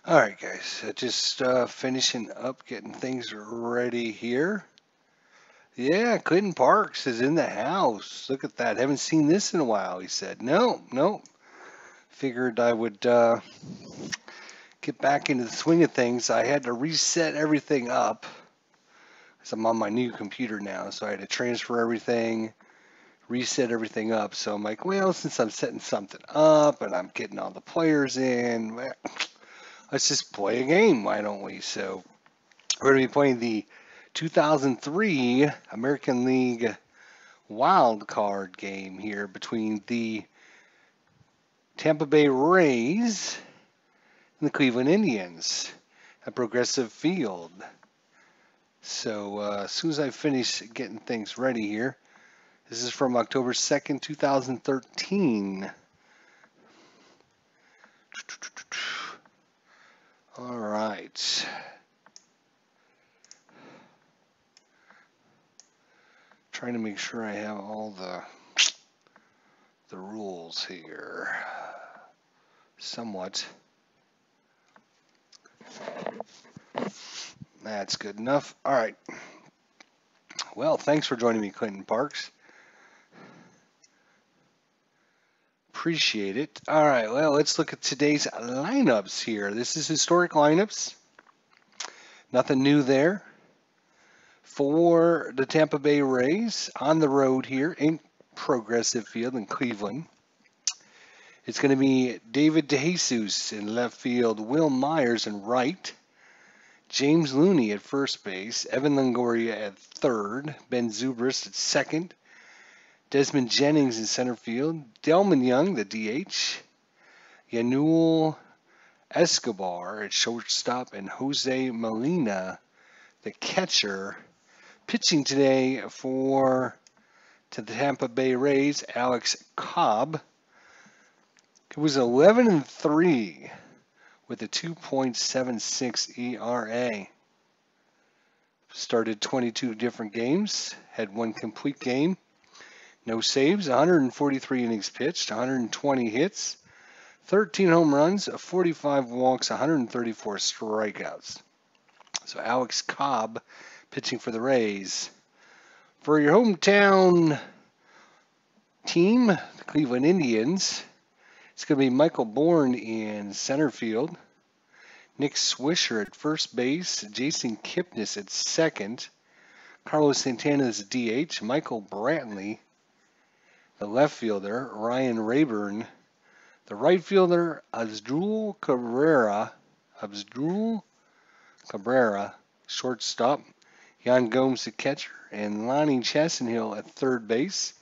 All right, guys, just finishing up getting things ready here. Yeah, Clinton Parks is in the house. Look at that. Haven't seen this in a while, he said. No, no. Figured I would get back into the swing of things. I had to reset everything up because I'm on my new computer now. So I had to transfer everything, reset everything up. So I'm like, well, since I'm setting something up and I'm getting all the players in, well, let's just play a game. Why don't we? So we're going to be playing the 2003 American League Wildcard game here between the Tampa Bay Rays and the Cleveland Indians at Progressive Field. So as soon as I finish getting things ready here, this is from October 2nd, 2013. All right. Trying to make sure I have all the rules here. Somewhat. That's good enough. All right. Well, thanks for joining me, Clinton Parks. Appreciate it. All right. Well, let's look at today's lineups here. This is historic lineups. Nothing new there. For the Tampa Bay Rays on the road here in Progressive Field in Cleveland. It's going to be David DeJesus in left field, Will Myers in right, James Looney at first base, Evan Longoria at third, Ben Zobrist at second, Desmond Jennings in center field, Delman Young, the DH, Yanuel Escobar at shortstop, and Jose Molina, the catcher. Pitching today to the Tampa Bay Rays, Alex Cobb. It was 11-3 with a 2.76 ERA. Started 22 different games, had one complete game, no saves, 143 innings pitched, 120 hits, 13 home runs, 45 walks, 134 strikeouts. So Alex Cobb pitching for the Rays. For your hometown team, the Cleveland Indians, it's going to be Michael Bourne in center field, Nick Swisher at first base, Jason Kipnis at second, Carlos Santana is DH, Michael Brantley, the left fielder, Ryan Rayburn, the right fielder, Abdul Cabrera, shortstop, Yan Gomes the catcher, and Lonnie Chessenhill at third base.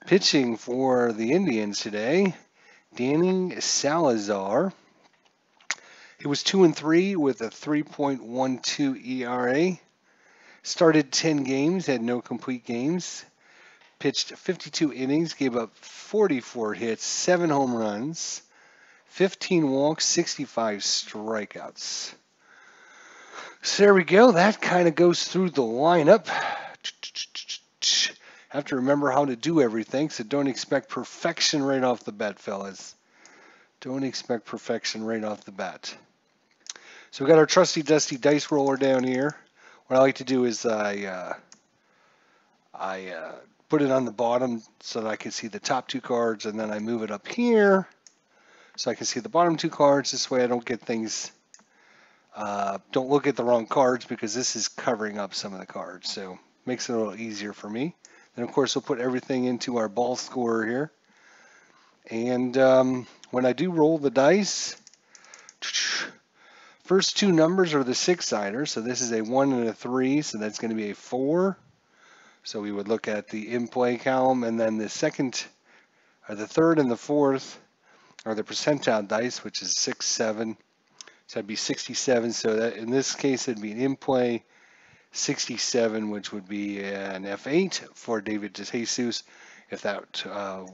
Pitching for the Indians today, Danny Salazar. He was 2-3 with a 3.12 ERA. Started 10 games, had no complete games. Pitched 52 innings, gave up 44 hits, 7 home runs, 15 walks, 65 strikeouts. So there we go. That kind of goes through the lineup. Have to remember how to do everything, so don't expect perfection right off the bat, fellas. Don't expect perfection right off the bat. So we got our trusty dusty dice roller down here. What I like to do is I put it on the bottom so that I can see the top two cards, and then I move it up here so I can see the bottom two cards. This way I don't get things, don't look at the wrong cards, because this is covering up some of the cards. So makes it a little easier for me. Then of course we'll put everything into our ball scorer here. And when I do roll the dice, first two numbers are the six-siders. So this is a 1 and a 3, so that's going to be a 4. So we would look at the in-play column, and then the second, or the third and the fourth are the percentile dice, which is 6, 7. So that'd be 67. So that in this case, it'd be an in-play 67, which would be an F8 for David DeJesus, if that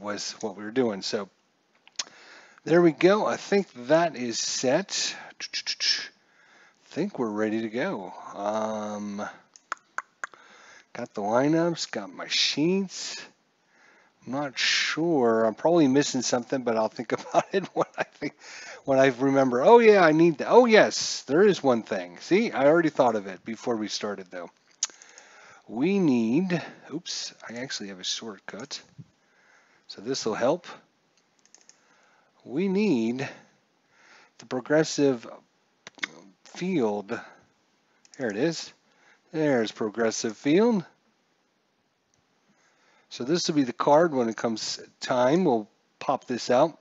was what we were doing. So there we go. I think that is set. I think we're ready to go. Got the lineups, got my sheets. I'm not sure. I'm probably missing something, but I'll think about it when I remember. Oh yeah, I need that. Oh yes, there is one thing. See, I already thought of it before we started though. We need, oops, I actually have a shortcut. So this will help. We need the progressive field. There it is. There's progressive field. So this will be the card when it comes time. We'll pop this out.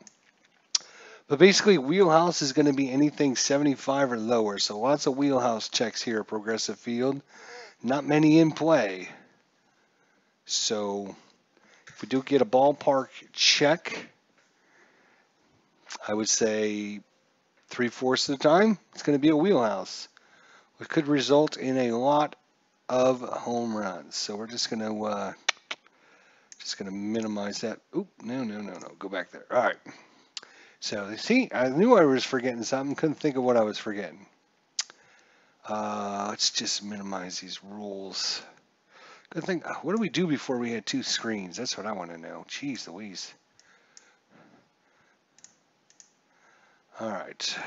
But basically, wheelhouse is going to be anything 75 or lower. So lots of wheelhouse checks here at progressive field. Not many in play. So if we do get a ballpark check, I would say 3/4 of the time it's going to be a wheelhouse, which could result in a lot of home runs. So we're just going to minimize that. Oop, no. Go back there. All right. So see, I knew I was forgetting something. Couldn't think of what I was forgetting. Let's just minimize these rules. Good thing. What do we do before we had 2 screens? That's what I want to know. Jeez Louise. All right.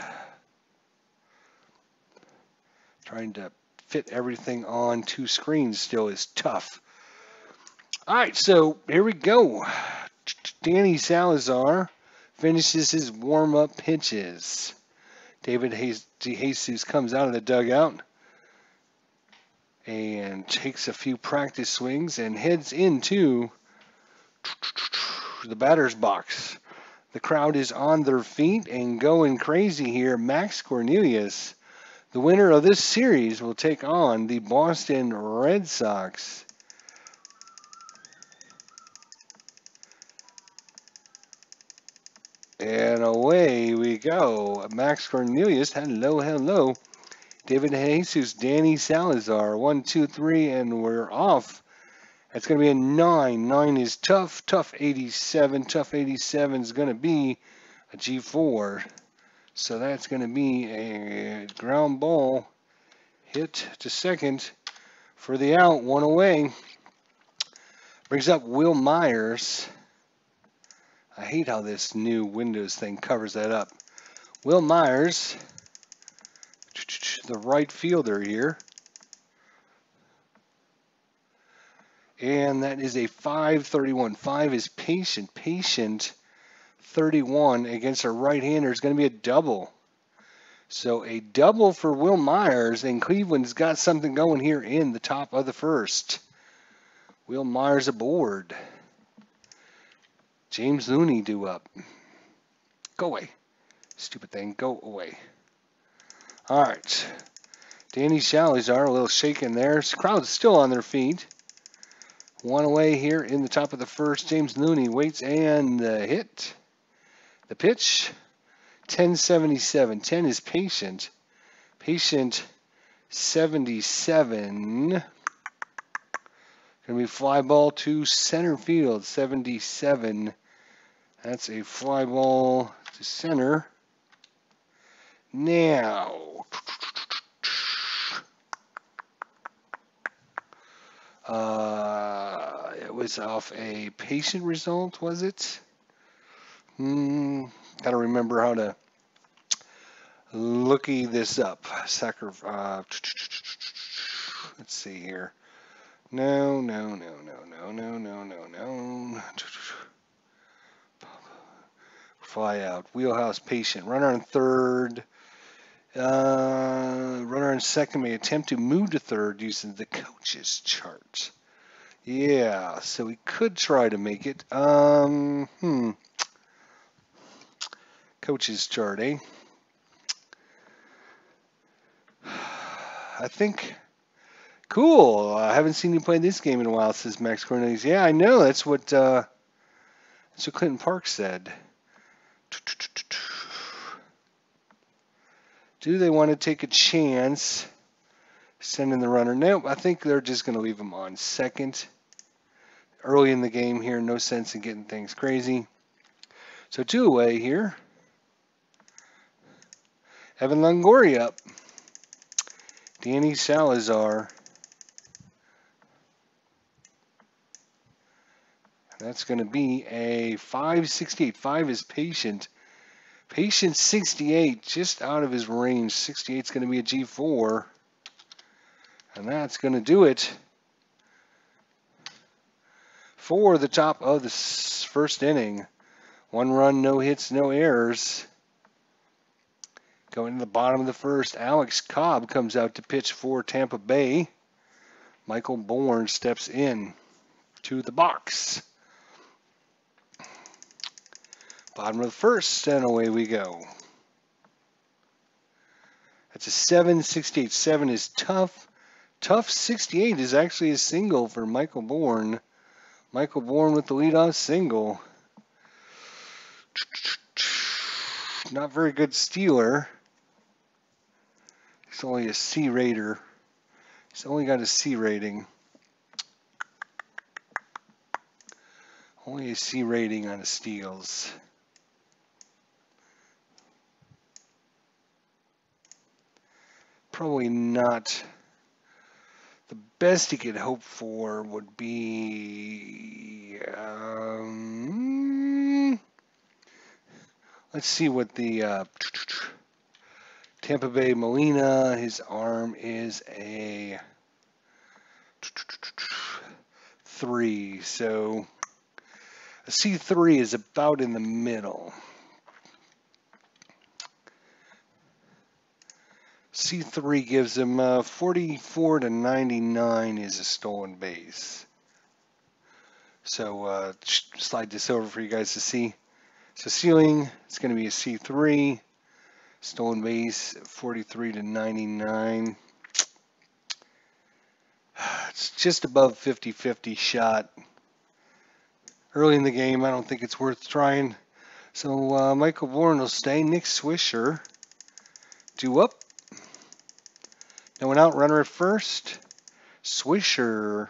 Trying to fit everything on 2 screens still is tough. All right, so here we go. Danny Salazar finishes his warm-up pitches. David Jesus comes out of the dugout and takes a few practice swings and heads into the batter's box. The crowd is on their feet and going crazy here. Max Cornelius, the winner of this series, will take on the Boston Red Sox. And away we go. Max Cornelius, hello. David Jesus, Danny Salazar, 1, 2, 3, and we're off. That's going to be a 9. 9 is tough. Tough 87. Tough 87 is going to be a G4. So that's going to be a ground ball hit to second for the out. 1 away. Brings up Will Myers. I hate how this new Windows thing covers that up. Will Myers, the right fielder here. And that is a 5-31. 5 is patient. Patient 31 against a right-hander is going to be a double. So a double for Will Myers, and Cleveland's got something going here in the top of the first. Will Myers aboard. James Looney due up. Go away. Stupid thing. Go away. All right. Danny Salazar, a little shaken there. The crowd's still on their feet. 1 away here in the top of the first. James Looney waits and hit. The pitch. 10-77. 10 is patient. Patient 77. Going to be fly ball to center field. 77. That's a fly ball to center. Now, it was off a patient result, was it? Gotta remember how to looky this up. Let's see here. No. Fly out. Wheelhouse patient. Runner on third. Runner on second may attempt to move to third using the coach's chart. Yeah, so we could try to make it. Coach's chart, eh? I think. Cool. I haven't seen you play this game in a while, says Max Cornelius. Yeah, I know. That's what Clinton Park said. Do they want to take a chance sending the runner? Nope, I think they're just going to leave him on second. Early in the game here, no sense in getting things crazy. So 2 away here. Evan Longoria up. Danny Salazar. That's going to be a 568. 5 is patient. Patient 68, just out of his range. 68 is going to be a G4. And that's going to do it for the top of the first inning. 1 run, no hits, no errors. Going to the bottom of the first, Alex Cobb comes out to pitch for Tampa Bay. Michael Bourne steps in to the box. Bottom of the first, and away we go. That's a 7-68. 7 is tough. Tough 68 is actually a single for Michael Bourne. Michael Bourne with the leadoff single. Not very good stealer. He's only a C rater. He's only got a C rating. Only a C rating on the steals. Probably not the best he could hope for would be let's see what the Tampa Bay Molina, his arm is a 3, so a C3 is about in the middle. C3 gives him 44 to 99 is a stolen base. So slide this over for you guys to see. So ceiling, it's going to be a C3. Stolen base, 43 to 99. It's just above 50-50 shot. Early in the game, I don't think it's worth trying. So Michael Bourne will stay. Nick Swisher, due up. No one out, runner at first. Swisher,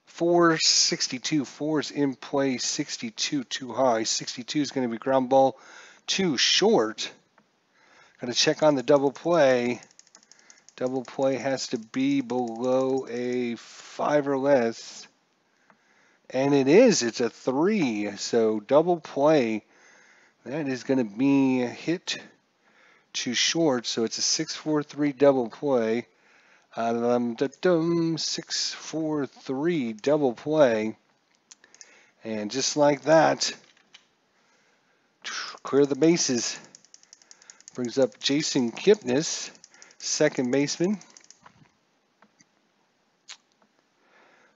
462. 4 is in play, 62 too high. 62 is going to be ground ball too short. Going to check on the double play. Double play has to be below a 5 or less. And it is. It's a 3. So double play. That is going to be a hit too short. So it's a 6-4-3 double play. 6-4-3 double play. And just like that, clear the bases. Brings up Jason Kipnis, second baseman.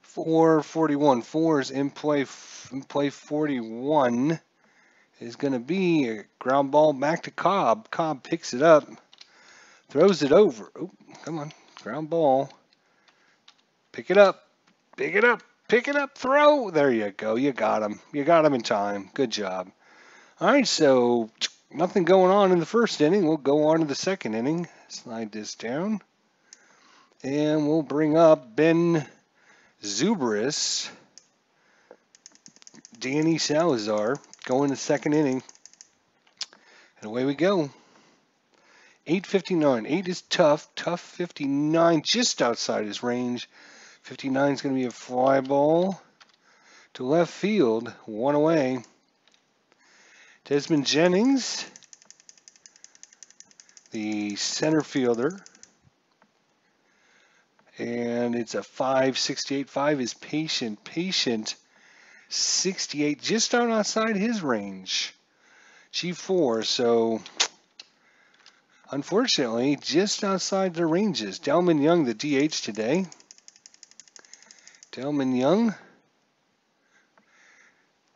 441. 4 is in play. In play 41 is going to be a ground ball back to Cobb. Cobb picks it up, throws it over. Oh, come on, ground ball. Pick it up. Pick it up. Pick it up. Throw. There you go. You got him. You got him in time. Good job. All right, so nothing going on in the first inning. We'll go on to the second inning. Slide this down. And we'll bring up Ben Zubris. Danny Salazar going to second inning. And away we go. 8:59. 8 is tough. Tough 59 just outside his range. 59 is going to be a fly ball to left field. 1 away. Desmond Jennings, the center fielder. And it's a 5.68. 5 is patient. Patient 68, just outside his range. G4, so unfortunately, just outside their ranges. Delman Young, the DH today. Delman Young.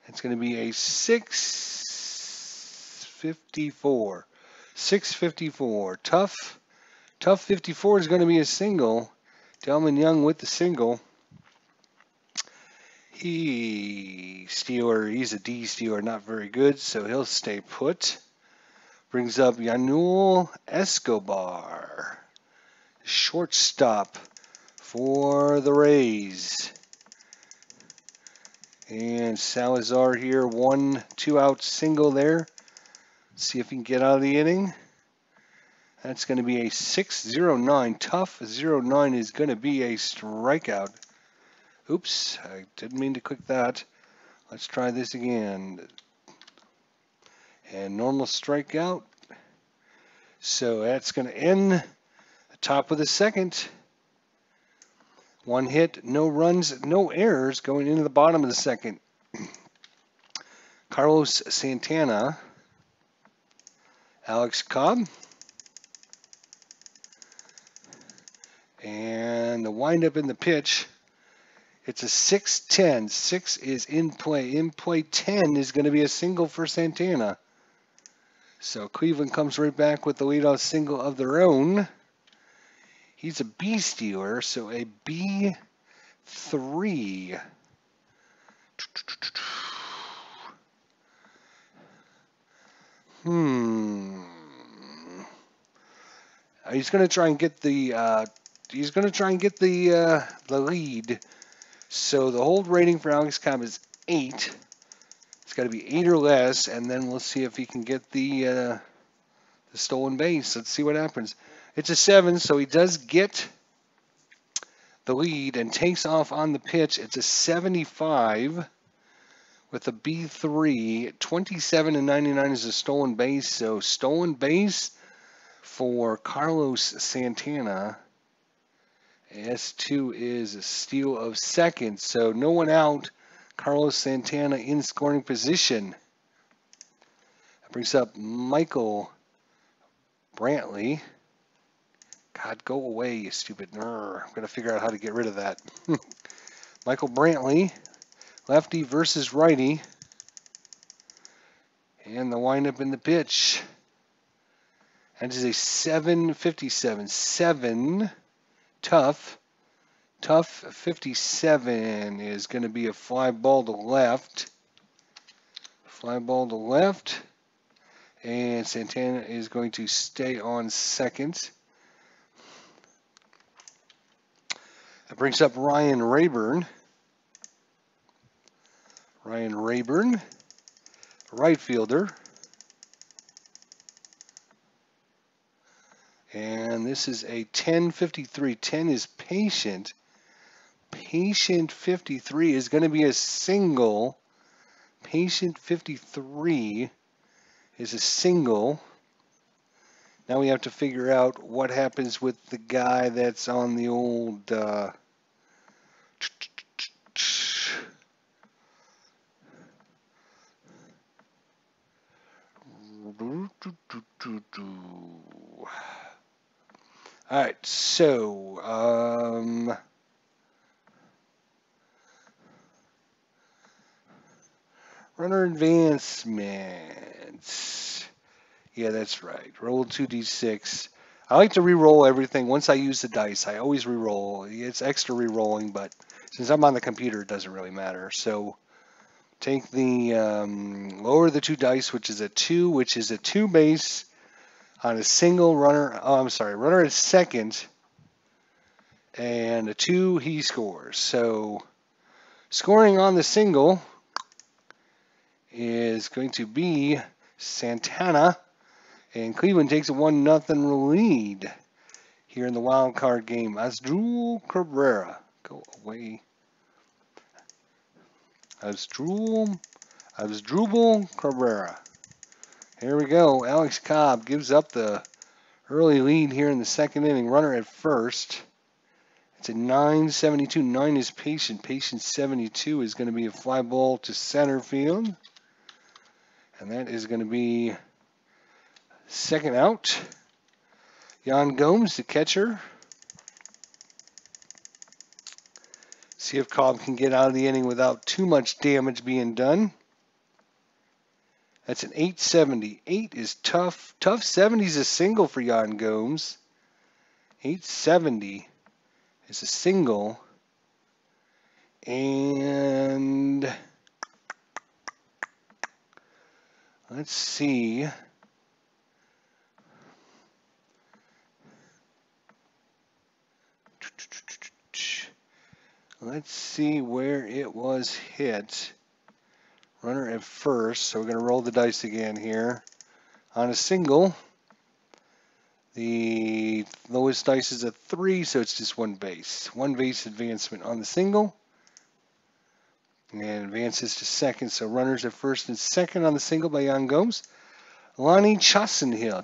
It's going to be a 6.54. 6.54. Tough 54 is going to be a single. Delman Young with the single. He's a D stealer, not very good, so he'll stay put. Brings up Yanul Escobar, shortstop for the Rays. And Salazar here, 1-2 out single there. See if he can get out of the inning. That's going to be a 6.09. Tough 0.9 is going to be a strikeout. Oops, I didn't mean to click that. Let's try this again. And normal strikeout. So that's going to end the top of the second. 1 hit, no runs, no errors going into the bottom of the second. Carlos Santana, Alex Cobb, and the windup in the pitch. It's a 6-10. 6 is in play. In play 10 is going to be a single for Santana. So Cleveland comes right back with the leadoff single of their own. He's a B stealer, so a B3. He's going to try and get the lead. So the hold rating for Alex Cobb is 8. It's got to be 8 or less, and then we'll see if he can get the stolen base. Let's see what happens. It's a 7, so he does get the lead and takes off on the pitch. It's a 75 with a B3. 27 and 99 is a stolen base, so stolen base for Carlos Santana. S2 is a steal of second, so no one out. Carlos Santana in scoring position. That brings up Michael Brantley. God, go away, you stupid. I'm going to figure out how to get rid of that. Michael Brantley, lefty versus righty. And the windup in the pitch. That is a 757. 7. Tough. Tough 57 is going to be a fly ball to left. Fly ball to left. And Santana is going to stay on second. That brings up Ryan Rayburn. Ryan Rayburn, right fielder. And this is a 10-53. 10 is patient. Patient 53 is going to be a single. Patient 53 is a single. Now we have to figure out what happens with the guy that's on the old all right, so runner advancements. Yeah, that's right. Roll 2d6. I like to re-roll everything. Once I use the dice, I always re-roll. It's extra re-rolling, but since I'm on the computer, it doesn't really matter. So take the lower the 2 dice, which is a 2, which is a 2 base on a single runner. Oh, I'm sorry, runner at second, and a 2 he scores. So scoring on the single is going to be Santana. And Cleveland takes a 1-0 lead here in the wild card game. Asdrubal Cabrera. Go away. Asdrubal Cabrera. Here we go. Alex Cobb gives up the early lead here in the second inning. Runner at first. It's a 9-72. 9 is patient. Patient 72 is going to be a fly ball to center field. And that is going to be second out. Yan Gomes, the catcher. See if Cobb can get out of the inning without too much damage being done. That's an 870. 8 is tough. Tough 70 is a single for Yan Gomes. 870 is a single. And let's see. Let's see where it was hit. Runner at first, so we're going to roll the dice again here. On a single, the lowest dice is a 3, so it's just 1 base. 1 base advancement on the single. and advances to second. So runners at first and second on the single by Jan Gomes. Lonnie Chasenhill.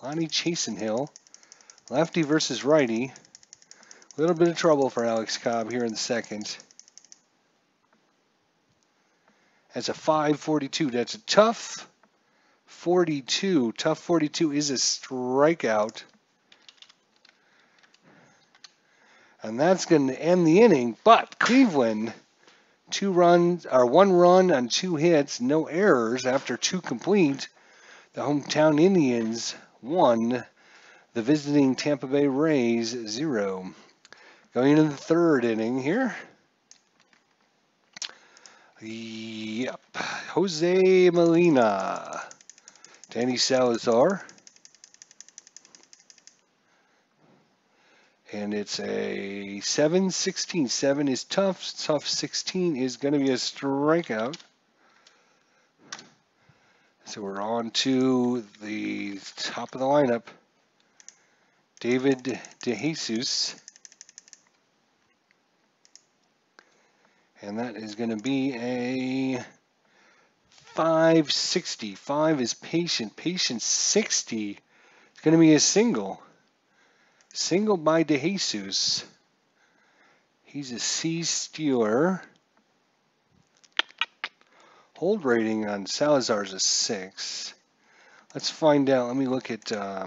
Lonnie Chasenhill. Lefty versus righty. A little bit of trouble for Alex Cobb here in the second. That's a 5.42. That's a tough 42. Tough 42 is a strikeout. And that's going to end the inning. But Cleveland, 1 run on 2 hits, no errors after 2 complete. The hometown Indians 1. The visiting Tampa Bay Rays 0. Going into the third inning here. Yep. Jose Molina. Danny Salazar. And it's a 7-16. 7 is tough. Tough 16 is going to be a strikeout. So we're on to the top of the lineup. David DeJesus. And that is going to be a 5.60. 5 is patient. Patient 60. It's going to be a single. Single by DeJesus. He's a C stealer. Hold rating on Salazar is a 6. Let's find out. Let me look at. I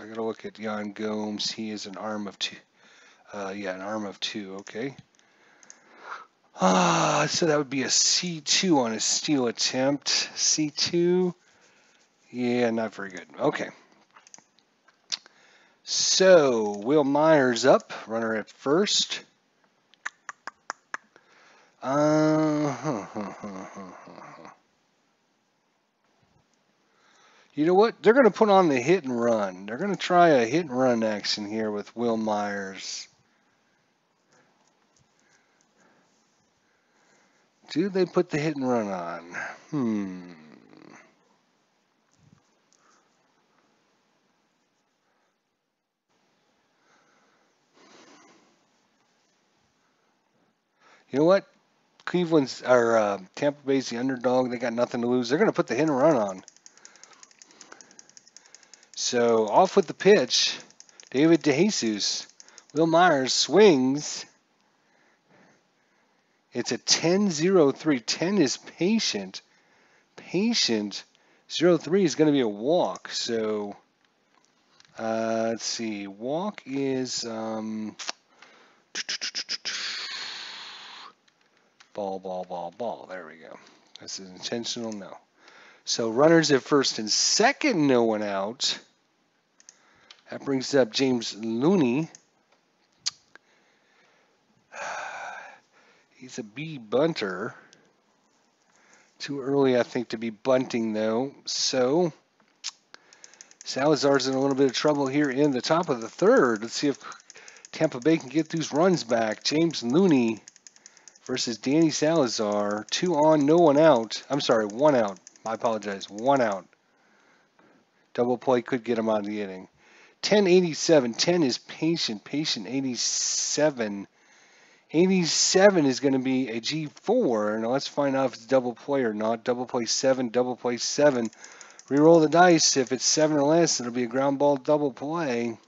got to look at Jan Gomes. He is an arm of 2. Yeah, an arm of 2. Okay. So that would be a C2 on a steal attempt. C2. Yeah, not very good. Okay. So, Will Myers up. Runner at first. You know what? They're going to put on the hit and run. They're going to try a hit and run action here with Will Myers. Do they put the hit and run on? You know what? Tampa Bay's the underdog. They got nothing to lose. They're going to put the hit and run on. So off with the pitch. David DeJesus. Will Myers swings. It's a 10-0-3. 10 is patient. Patient. 0-3 is going to be a walk. So let's see. Walk is ball. There we go. This is intentional. No. So runners at first and second, no one out. That brings up James Looney. He's a B bunter. Too early, I think, to be bunting, though. So Salazar's in a little bit of trouble here in the top of the third. Let's see if Tampa Bay can get these runs back. James Looney versus Danny Salazar. 2 on, no one out. I'm sorry, 1 out. I apologize. 1 out. Double play could get him out of the inning. 10-87. 10 is patient. Patient 87. 87 is going to be a G4. Now let's find out if it's double play or not. Double play 7. Double play 7. Reroll the dice. If it's 7 or less, it'll be a ground ball double play.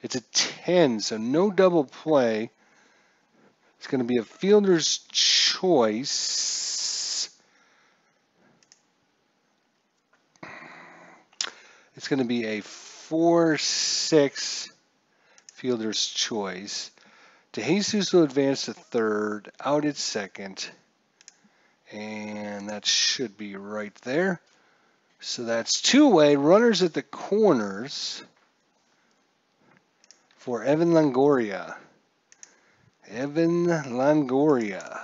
It's a 10, so no double play. It's going to be a fielder's choice. It's going to be a 4-6 fielder's choice. DeJesus will advance to third, out at second. And that should be right there. So that's 2-way. Runners at the corners for Evan Longoria. Evan Longoria.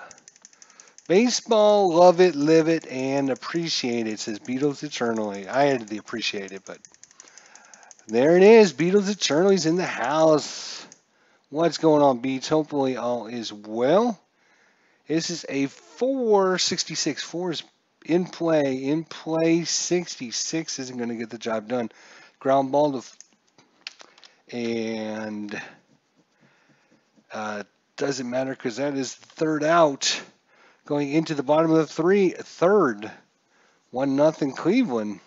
Baseball, love it, live it, and appreciate it, says Beatles Eternally. I had to appreciate it, but there it is. Beatles Eternally's in the house. What's going on, Beats? Hopefully all is well. This is a 4.66. 4 is in play. In play, 66 isn't going to get the job done. Ground ball to and Doesn't matter because that is the third out. Going into the bottom of the third. 1-0 Cleveland.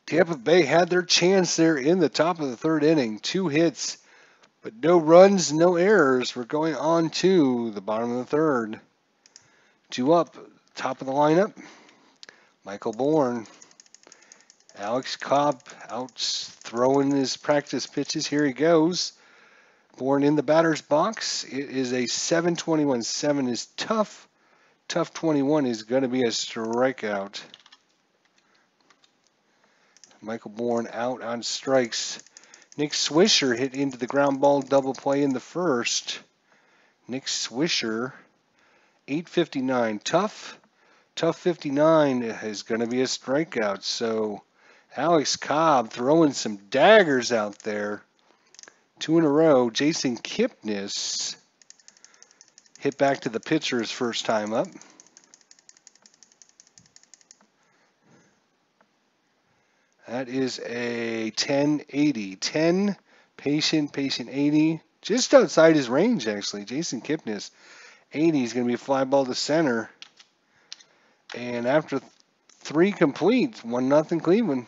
Tampa Bay had their chance there in the top of the third inning. 2 hits, but no runs, no errors. We're going on to the bottom of the third. 2 up, top of the lineup. Michael Bourne. Alex Cobb out throwing his practice pitches. Here he goes. Bourne in the batter's box. It is a 7-21. 7 is tough. Tough 21 is going to be a strikeout. Michael Bourne out on strikes. Nick Swisher hit into the ground ball double play in the first. Nick Swisher, 8:59. Tough 59 is going to be a strikeout. So Alex Cobb throwing some daggers out there. 2 in a row. Jason Kipnis hit back to the pitcher his first time up. That is a 10-80. 10, patient 80. Just outside his range, actually. Jason Kipnis, 80 is going to be a fly ball to center. And after 3 complete, 1-0 Cleveland.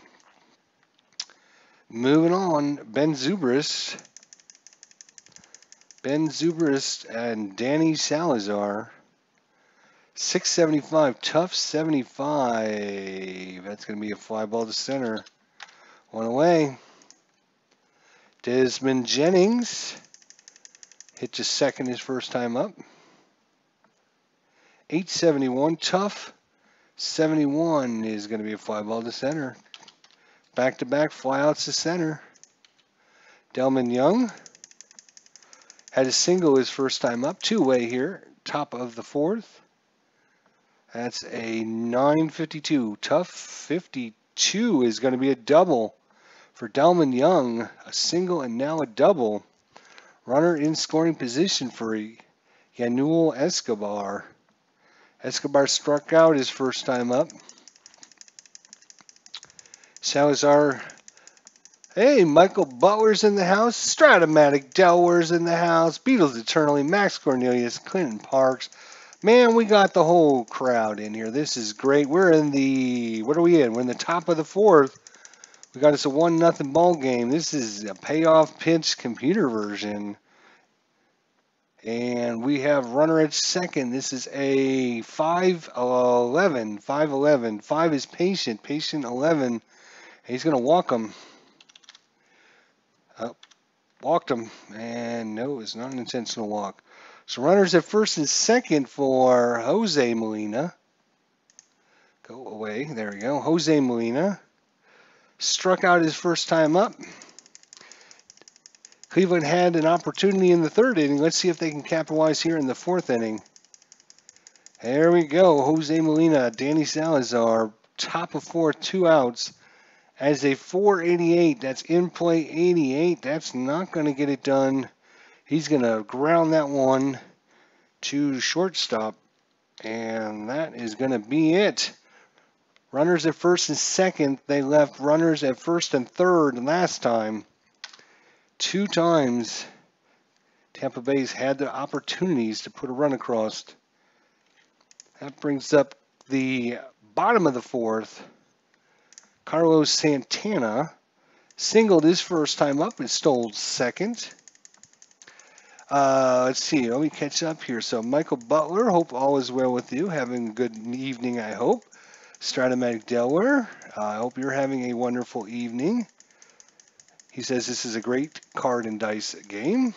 Moving on, Ben Zobrist and Danny Salazar. 675, tough 75. That's going to be a fly ball to center. 1 away. Desmond Jennings hit to second his first time up. 871, tough 71 is going to be a fly ball to center. Back-to-back flyouts to center. Delman Young had a single his first time up. 2-way here, top of the fourth. That's a 952. Tough 52 is going to be a double for Delman Young. A single and now a double. Runner in scoring position for Yanuel Escobar. Escobar struck out his first time up. Salazar. Hey, Michael Butler's in the house. Stratomatic Delaware's in the house. Beatles Eternally. Max Cornelius. Clinton Parks. Man, we got the whole crowd in here. This is great. We're in the, what are we in? We're in the top of the fourth. We got us a 1-0 ball game. This is a payoff pitch computer version. And we have runner at second. This is a 5-11. 5-11. 5 is patient. Patient 11. He's going to walk him. Walked him. And no, it's not an intentional walk. So runners at first and second for Jose Molina. Go away. There we go. Jose Molina struck out his first time up. Cleveland had an opportunity in the third inning. Let's see if they can capitalize here in the fourth inning. There we go. Jose Molina, Danny Salazar, top of fourth, 2 outs. As a 488, that's in play 88. That's not going to get it done. He's going to ground that one to shortstop, and that is going to be it. Runners at first and second. They left runners at first and third last time. 2 times Tampa Bay's had the opportunities to put a run across. That brings up the bottom of the fourth. Carlos Santana singled his first time up and stole second. Let's see. Let me catch up here. So Michael Butler, hope all is well with you. Having a good evening, I hope. Stratomatic Delaware, I hope you're having a wonderful evening. He says this is a great card and dice game.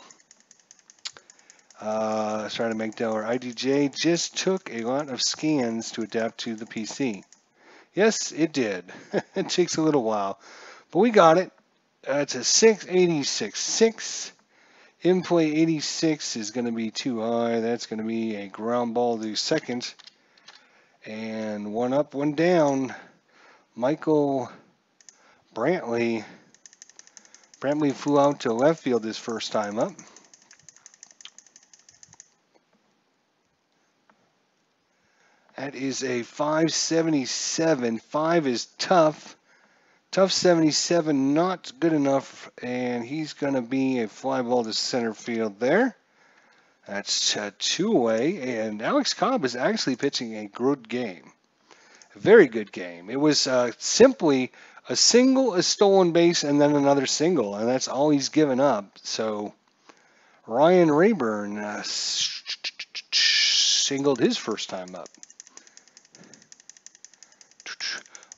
Stratomatic Delaware, IDJ just took a lot of scans to adapt to the PC. Yes, it did. It takes a little while, but we got it. It's a 686. 6. In play 86 is going to be too high. That's going to be a ground ball to second. And 1 up, 1 down. Michael Brantley. Brantley flew out to left field his first time up. That is a 577. 5 is tough. Tough 77, not good enough, and he's going to be a fly ball to center field there. That's 2 away, and Alex Cobb is actually pitching a good game. A very good game. It was simply a single, a stolen base, and then another single, and that's all he's given up. So Ryan Rayburn singled his first time up.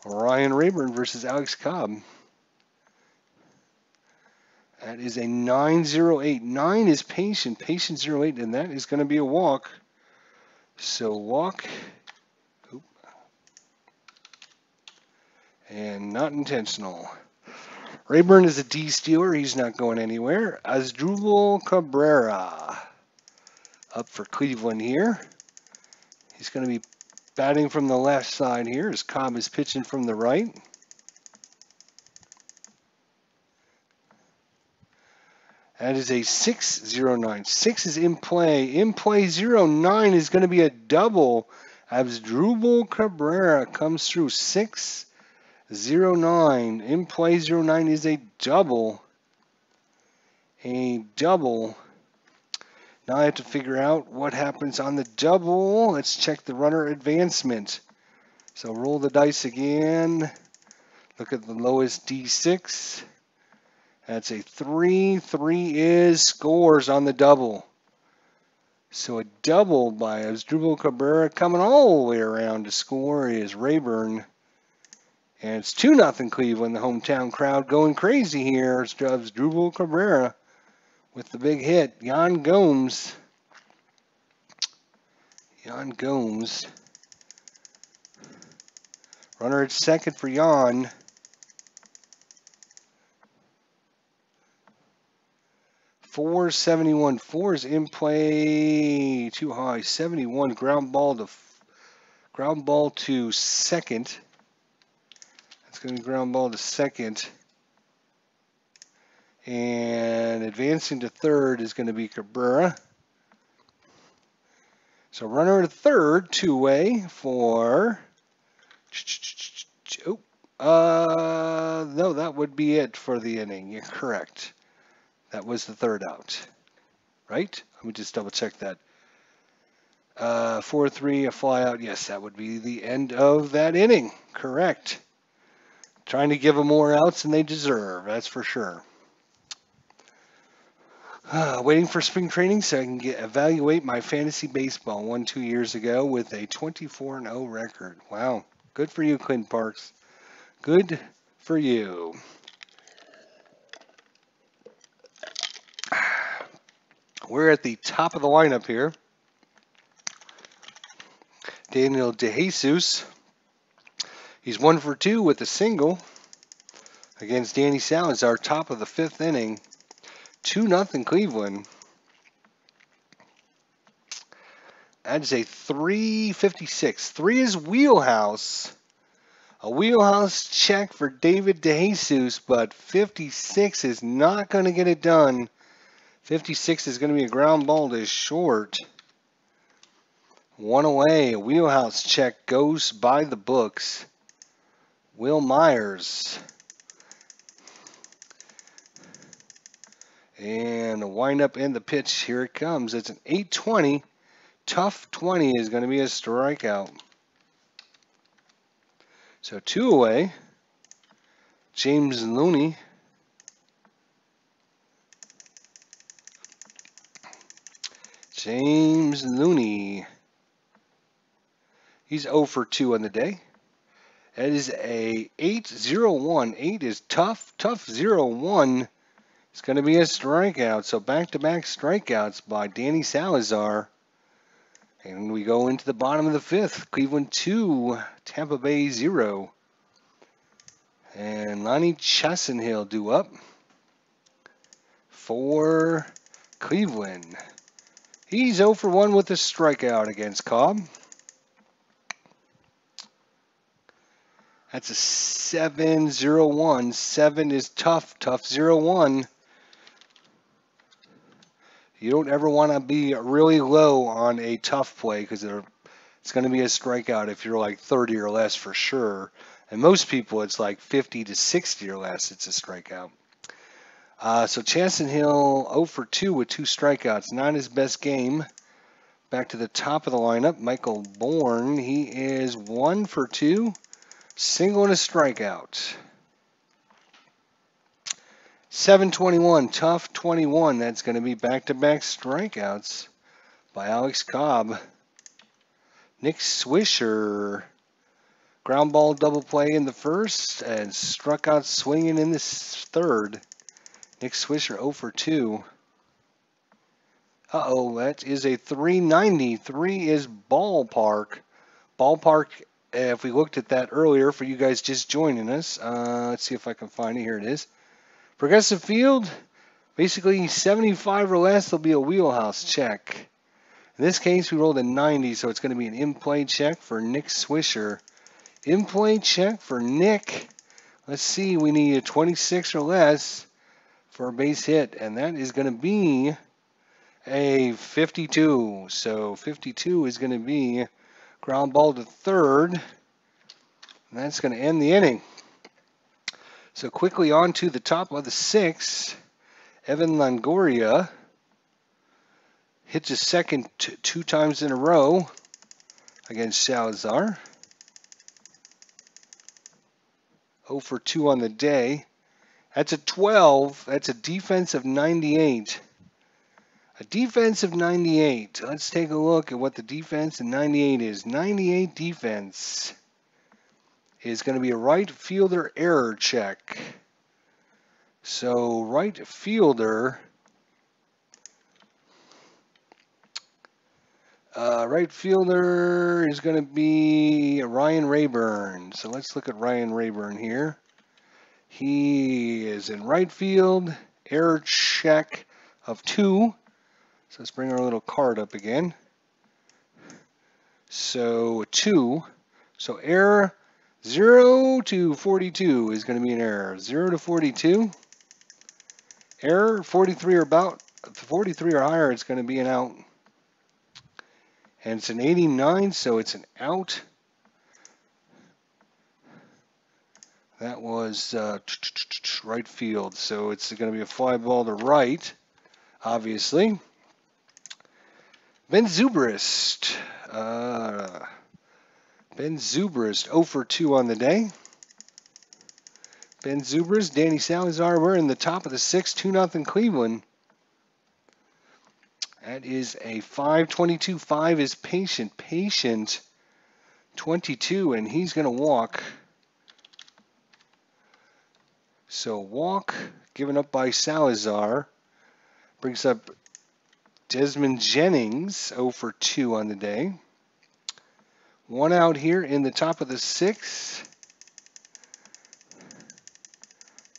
Ryan Rayburn versus Alex Cobb. That is a 9-0-8. 9 is patient. Patient 0-8, and that is going to be a walk. So walk. Oop. And not intentional. Rayburn is a D stealer. He's not going anywhere. Asdrubal Cabrera up for Cleveland here. He's going to be batting from the left side here as Cobb is pitching from the right. That is a 6-0-9. 6 is in play. In play 0-9 is going to be a double. Asdrubal Cabrera comes through 6-0-9. In play 0-9 is a double. A double. Now I have to figure out what happens on the double. Let's check the runner advancement. So roll the dice again. Look at the lowest D6. That's a 3. 3 is scores on the double. So a double by Asdrubal Cabrera coming all the way around to score is Rayburn. And it's 2-0 Cleveland. The hometown crowd going crazy here. It's Asdrubal Cabrera with the big hit. Yan Gomes. Yan Gomes. Runner at second for Yan. .471. 4 is in play. Too high. 71. Ground ball to second. That's going to be ground ball to second. And advancing to third is going to be Cabrera. So runner at third, 2-way for. No, that would be it for the inning. You're correct. That was the third out, right? Let me just double check that. 4-3, a fly out. Yes, that would be the end of that inning. Correct. Trying to give them more outs than they deserve. That's for sure. Waiting for spring training so I can evaluate my fantasy baseball. Won 2 years ago with a 24-0 record. Wow. Good for you, Clint Parks. Good for you. We're at the top of the lineup here. Daniel DeJesus. He's 1 for 2 with a single against Danny Salazar, top of the 5th inning. 2-0 Cleveland. That is a 356. 3 is wheelhouse. A wheelhouse check for David DeJesus, but 56 is not going to get it done. 56 is going to be a ground ball to short. 1 away. A wheelhouse check goes by the books. Will Myers. And the windup and the pitch. Here it comes. It's an 8-20. Tough 20 is going to be a strikeout. So 2 away. James Looney. James Looney. He's 0 for 2 on the day. That is a 8-0-1. 8 is tough. Tough 0-1. It's going to be a strikeout. So back-to-back strikeouts by Danny Salazar. And we go into the bottom of the 5th. Cleveland 2, Tampa Bay 0. And Lonnie Chassenhill due up for Cleveland. He's 0 for 1 with a strikeout against Cobb. That's a 7-0-1. 7 is tough. Tough 0-1. You don't ever want to be really low on a tough play because it's going to be a strikeout if you're like 30 or less for sure. And most people, it's like 50 to 60 or less, it's a strikeout. So Chancellor Hill 0 for 2 with 2 strikeouts. Not his best game. Back to the top of the lineup, Michael Bourne. He is 1 for 2, single and a strikeout. 721, tough 21. That's going to be back-to-back strikeouts by Alex Cobb. Nick Swisher, ground ball double play in the first and struck out swinging in the third. Nick Swisher 0 for 2. Uh-oh, that is a 390. 3 is ballpark. Ballpark, if we looked at that earlier for you guys just joining us, let's see if I can find it. Here it is. Progressive Field, basically 75 or less, there'll be a wheelhouse check. In this case, we rolled a 90, so it's going to be an in-play check for Nick Swisher. In-play check for Nick. Let's see, we need a 26 or less for a base hit, and that is going to be a 52. So 52 is going to be ground ball to third, and that's going to end the inning. So quickly on to the top of the 6th, Evan Longoria hits his second 2 times in a row against Salazar. 0 for 2 on the day. That's a 12. That's a defensive 98. A defensive 98. Let's take a look at what the defense in 98 is. 98 defense is going to be a right fielder error check. So right fielder is going to be Ryan Rayburn. So let's look at Ryan Rayburn here. He is in right field, error check of 2. So let's bring our little card up again. So 2. So error 0 to 42 is going to be an error. 0 to 42. Error 43 or about 43 or higher, it's going to be an out. And it's an 89, so it's an out. That was right field, so it's going to be a fly ball to right, obviously. Ben Zubrist. Ben Zubrist, 0 for 2 on the day. Ben Zubrist, Danny Salazar, we're in the top of the 6th, 2-0 Cleveland. That is a 5-22. 5 is patient. Patient 22, and he's going to walk. So walk, given up by Salazar. Brings up Desmond Jennings, 0 for 2 on the day. 1 out here in the top of the 6th.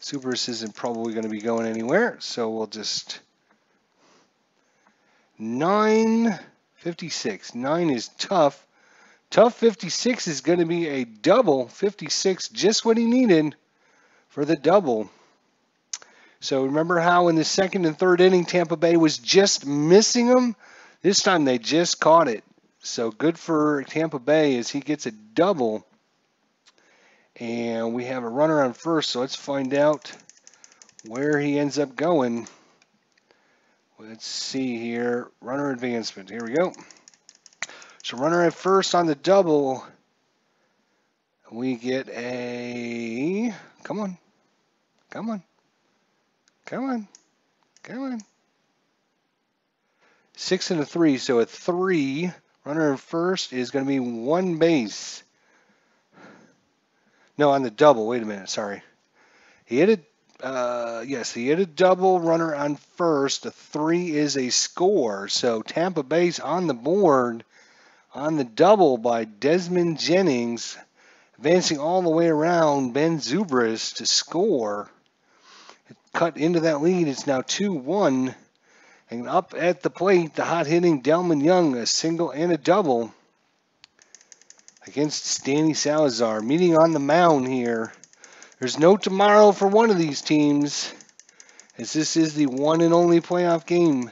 Zubrist isn't probably going to be going anywhere, so we'll just... 9-56. 9 is tough. Tough 56 is going to be a double. 56, just what he needed for the double. So remember how in the 2nd and 3rd inning Tampa Bay was just missing him? This time they just caught it. So good for Tampa Bay as he gets a double. And we have a runner on first, so let's find out where he ends up going. Let's see here. Runner advancement. Here we go. So runner at first on the double. We get a... Come on. Come on. Come on. Come on. 6 and a 3. So a 3. Runner at first is going to be 1 base. No, on the double. Wait a minute. Sorry. He hit it. Yes, he hit a double, runner on first. A 3 is a score. So Tampa Bay's on the board on the double by Desmond Jennings, advancing all the way around Ben Zubrist to score. It cut into that lead. It's now 2-1. And up at the plate, the hot-hitting Delman Young, a single and a double against Danny Salazar. Meeting on the mound here. There's no tomorrow for one of these teams, as this is the one and only playoff game,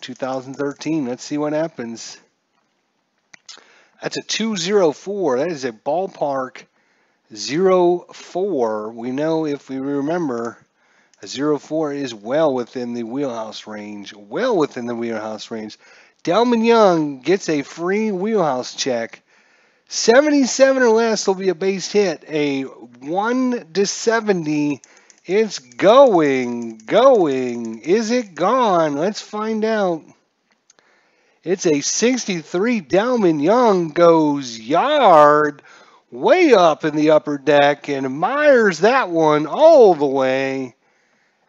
2013. Let's see what happens. That's a 2-0-4. That is a ballpark 0-4. We know, if we remember, A 0-4 is well within the wheelhouse range. Well within the wheelhouse range. Delman Young gets a free wheelhouse check. 77 or less will be a base hit. A 1-70. It's going. Is it gone? Let's find out. It's a 63. Delman Young goes yard way up in the upper deck and admires that one all the way.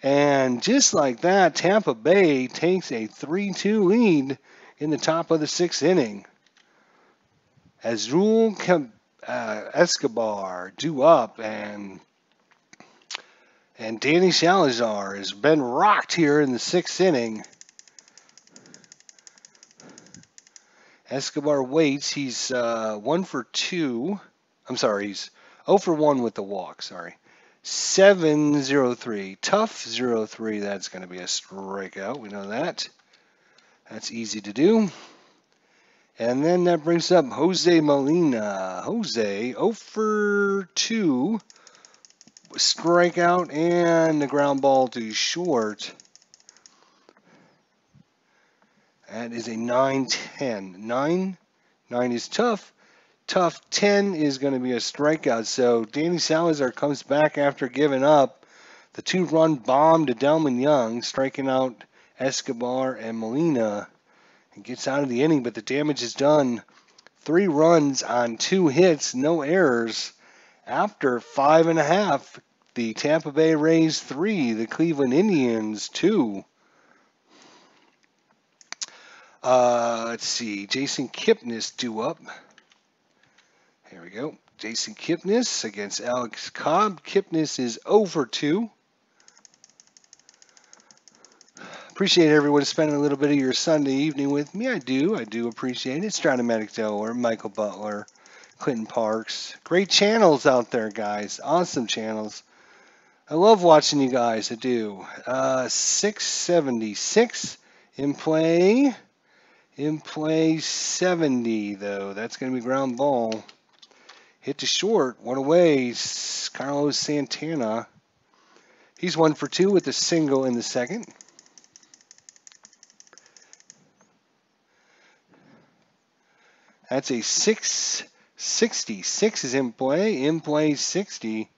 And just like that, Tampa Bay takes a 3-2 lead in the top of the 6th inning. Azul Escobar due up, and Danny Salazar has been rocked here in the 6th inning. Escobar waits. He's 1 for 2. I'm sorry, he's 0 for 1 with the walk. Sorry. 7-0-3. Tough 0-3. That's going to be a strikeout. We know that. That's easy to do. And then that brings up Jose Molina. Jose, 0 for 2. Strikeout and the ground ball to short. That is a 9-10. 9 is tough. Tough 10 is going to be a strikeout. So Danny Salazar comes back after giving up the 2-run bomb to Delman Young, striking out Escobar and Molina. And gets out of the inning, but the damage is done. 3 runs on 2 hits, no errors. After 5.5, the Tampa Bay Rays 3, the Cleveland Indians 2. Let's see, Jason Kipnis due up. Here we go. Jason Kipnis against Alex Cobb. Kipnis is 0 for 2. Appreciate everyone spending a little bit of your Sunday evening with me. I do appreciate it. Stratamatic Delaware, Michael Butler, Clinton Parks. Great channels out there, guys. Awesome channels. I love watching you guys. I do. 676 in play. In play 70, though. That's going to be ground ball. Hit to short. One away. Carlos Santana. He's 1 for 2 with a single in the second. That's a 660. 6 is in play. In play 60.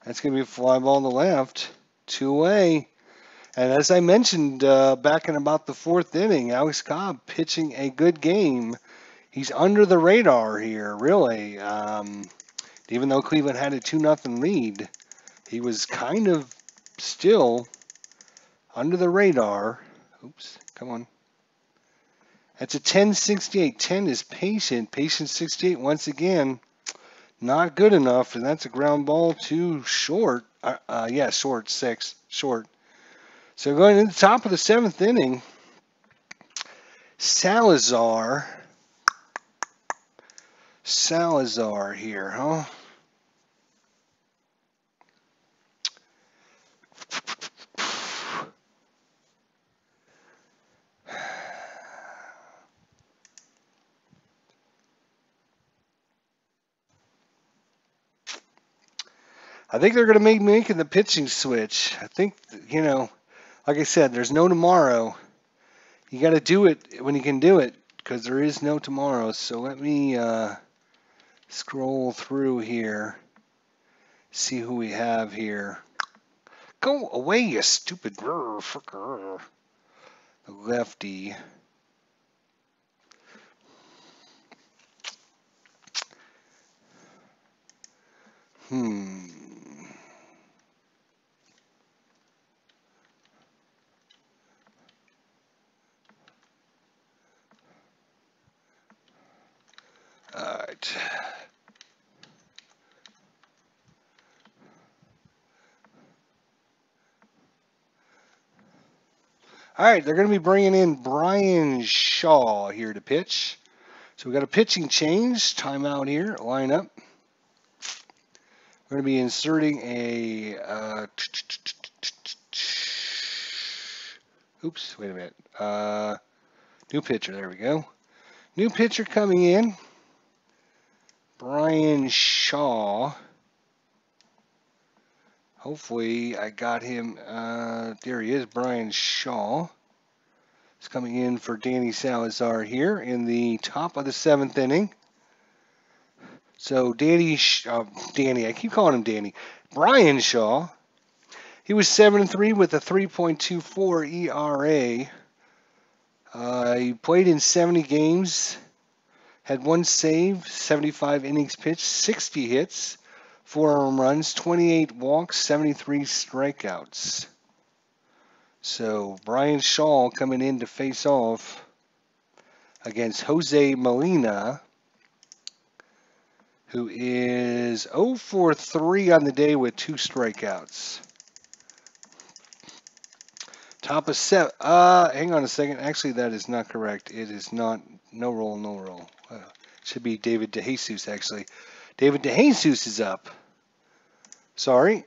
That's going to be a fly ball to left. 2 away. And as I mentioned back in about the 4th inning, Alex Cobb pitching a good game. He's under the radar here, really. Even though Cleveland had a 2-0 lead, he was kind of still under the radar. Oops, come on. That's a 10-68. 10 is patient. Patient 68 once again. Not good enough, and that's a ground ball to short. Yeah, short, 6. Short. So going to the top of the 7th inning, Salazar here, huh? I think they're going to be making the pitching switch. I think, like I said, there's no tomorrow. You got to do it when you can do it, because there is no tomorrow. So let me scroll through here, see who we have here. Go away, you stupid fricker. The lefty. All right. All right, they're going to be bringing in Brian Shaw here to pitch. So we got a pitching change, timeout here, lineup. We're going to be inserting a oops, wait a minute. New pitcher, there we go. New pitcher coming in. Brian Shaw. Hopefully I got him. There he is, Brian Shaw. He's coming in for Danny Salazar here in the top of the 7th inning. So Danny, I keep calling him Danny. Brian Shaw. He was 7-3 with a 3.24 ERA. He played in 70 games, had 1 save, 75 innings pitched, 60 hits, 4 home runs, 28 walks, 73 strikeouts. So Brian Shaw coming in to face off against Jose Molina, who is 0 for 3 on the day with 2 strikeouts. Top of 7. Hang on a second. Actually, that is not correct. It is not. No roll, no roll. Should be David DeJesus, actually. David DeJesus is up. Sorry.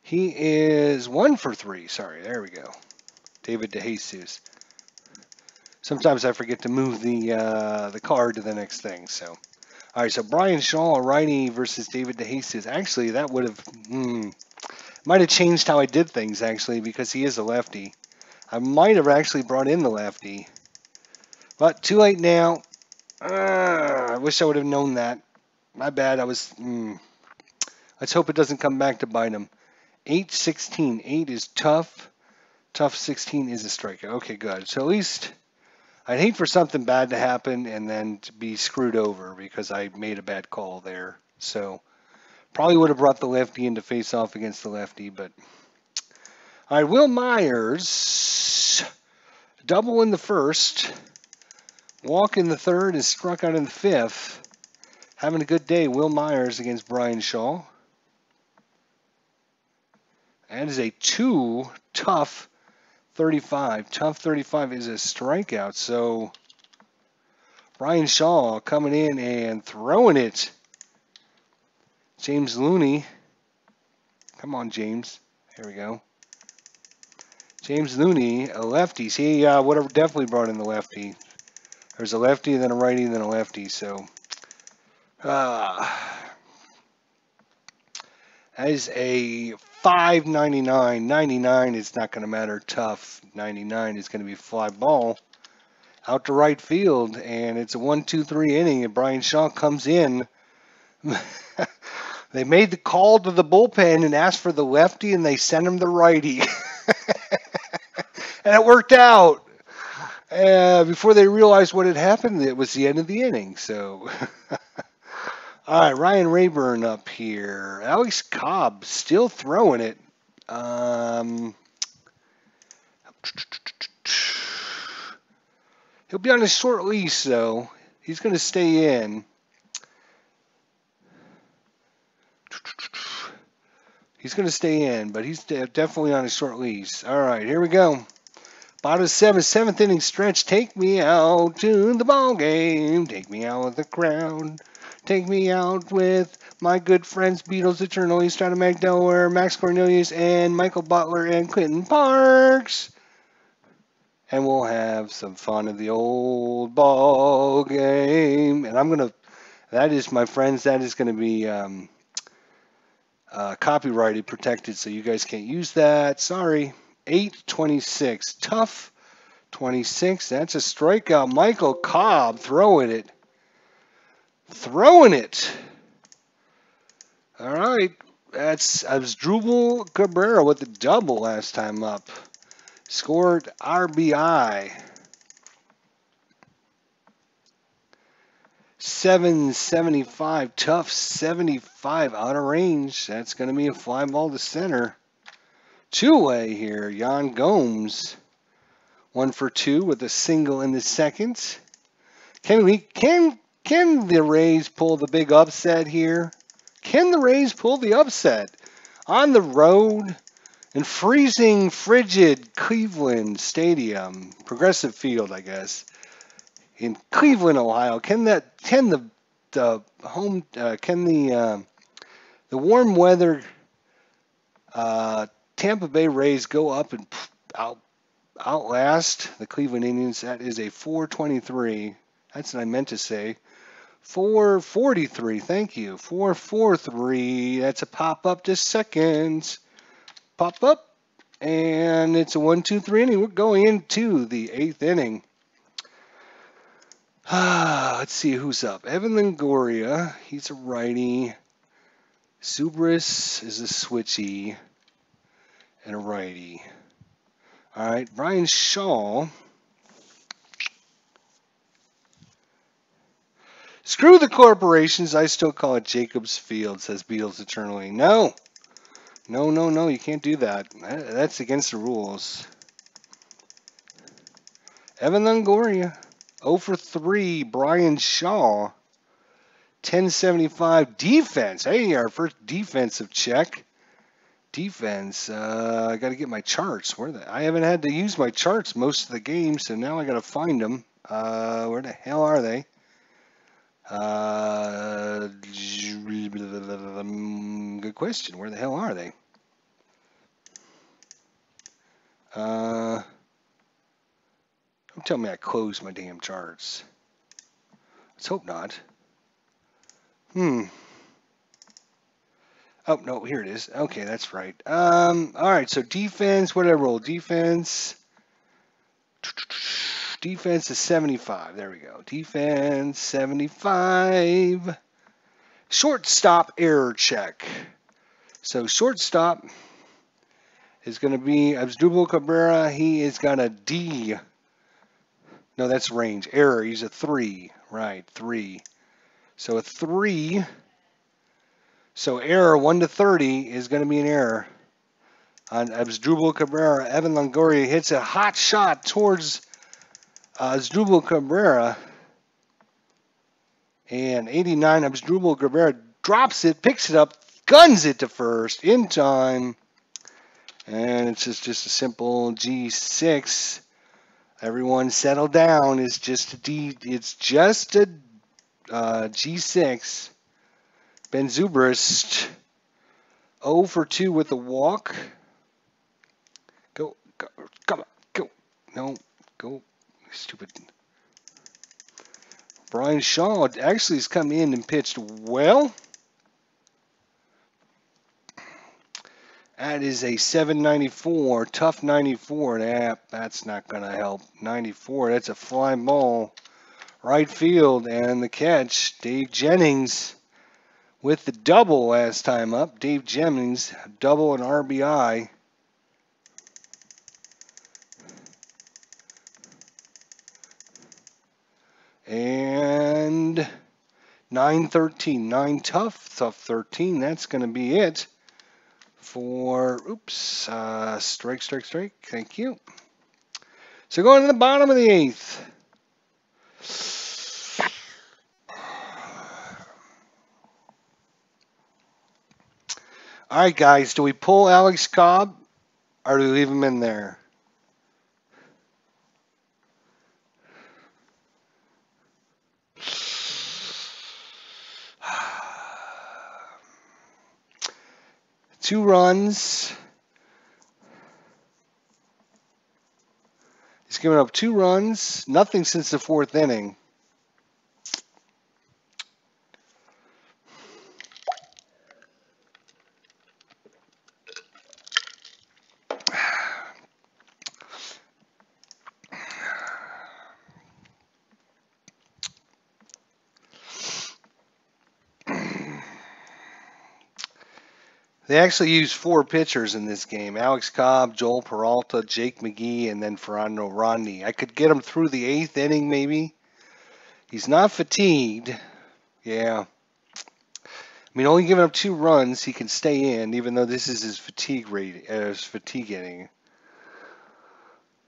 He is 1 for 3. Sorry, there we go. David DeJesus. Sometimes I forget to move the card to the next thing. So, all right. So Brian Shaw, righty versus David DeJesus. Actually, that would have might have changed how I did things actually because he is a lefty. I might have actually brought in the lefty, but too late now. I wish I would have known that. My bad. I was. Let's hope it doesn't come back to bite him. 8-16. 8 is tough. Tough 16 is a strikeout. Okay, good. So at least I'd hate for something bad to happen and then to be screwed over because I made a bad call there. So probably would have brought the lefty in to face off against the lefty, but all right. Will Myers, double in the first, walk in the third, and struck out in the 5th. Having a good day, Will Myers against Brian Shaw. That is a 2 tough 35. Tough 35 is a strikeout. So Brian Shaw coming in and throwing it. James Looney. Come on, James. Here we go. James Looney, a lefty. See, would have definitely brought in the lefty. There's a lefty, then a righty, then a lefty. So that is a 5.99. 99 is not going to matter. Tough. 99 is going to be fly ball out to right field, and it's a 1-2-3 inning. And Brian Shaw comes in. They made the call to the bullpen and asked for the lefty, and they sent him the righty. And it worked out. Before they realized what had happened, it was the end of the inning. So, all right, Ryan Rayburn up here. Alex Cobb still throwing it. He'll be on a short leash, though. He's going to stay in. He's going to stay in, but he's definitely on a short leash. All right, here we go. Bottom of 7th inning stretch. Take me out to the ball game. Take me out with the crowd. Take me out with my good friends, Beatles Eternally, Strata McDowell, Max Cornelius, and Michael Butler and Clinton Parks. And we'll have some fun at the old ball game. And that is, my friends, that is going to be copyrighted, protected, so you guys can't use that. Sorry. 8-26. Tough 26. That's a strikeout. Michael Cobb throwing it. Throwing it. All right. That's Asdrubal Cabrera with the double last time up. Scored RBI. 775. Tough 75 out of range. That's going to be a fly ball to center. Two-way here. Yan Gomes. 1 for 2 with a single in the second. Can the Rays pull the big upset here? Can the Rays pull the upset on the road in freezing, frigid Cleveland Stadium, Progressive Field, I guess, in Cleveland, Ohio? Can the warm weather Tampa Bay Rays go up and outlast the Cleveland Indians? That is a 4.23. That's what I meant to say. 443. Thank you. 443. That's a pop up to second. Pop up. And it's a 1-2-3 inning. We're going into the 8th inning. Let's see who's up. Evan Longoria. He's a righty. Zubris is a switchy and a righty. All right, Brian Shaw. Screw the corporations. I still call it Jacobs Field, says Beatles eternally. No. No, no, no. You can't do that. That's against the rules. Evan Longoria. 0 for 3. Brian Shaw. 1075 defense. Hey, our first defensive check. Defense. I got to get my charts. I haven't had to use my charts most of the game, so now I got to find them. Where the hell are they? Good question. Where the hell are they? Don't tell me I closed my damn charts. Let's hope not. Oh, no, here it is. Okay, that's right. All right, so defense, what did I roll? Defense. Defense is 75. There we go. Defense, 75. Shortstop error check. So shortstop is going to be Asdrubal Cabrera. He has got a D. No, that's range. Error. He's a 3. Right, 3. So a 3. So error 1 to 30 is going to be an error on Asdrubal Cabrera. Evan Longoria hits a hot shot towards Asdrubal Cabrera. And 89, Asdrubal Cabrera drops it, picks it up, guns it to first in time. And it's just a simple G6. Everyone settle down. It's just a G6. Ben Zobrist, 0 for 2 with a walk. Go, come on, go. No, go. Stupid. Brian Shaw actually has come in and pitched well. That is a 794, tough 94. That's not going to help. 94, that's a fly ball. Right field, and the catch, Dave Jennings. With the double last time up, Dave Jennings, double and RBI. And 9-13, 9 tough 13. That's going to be it for, strike. Thank you. So going to the bottom of the 8th. All right, guys, do we pull Alex Cobb or do we leave him in there? Two runs. He's given up 2 runs, nothing since the 4th inning. They actually used 4 pitchers in this game. Alex Cobb, Joel Peralta, Jake McGee, and then Fernando Rodney. I could get him through the 8th inning maybe. He's not fatigued. Yeah. I mean, only giving up 2 runs, he can stay in, even though this is his fatigue inning.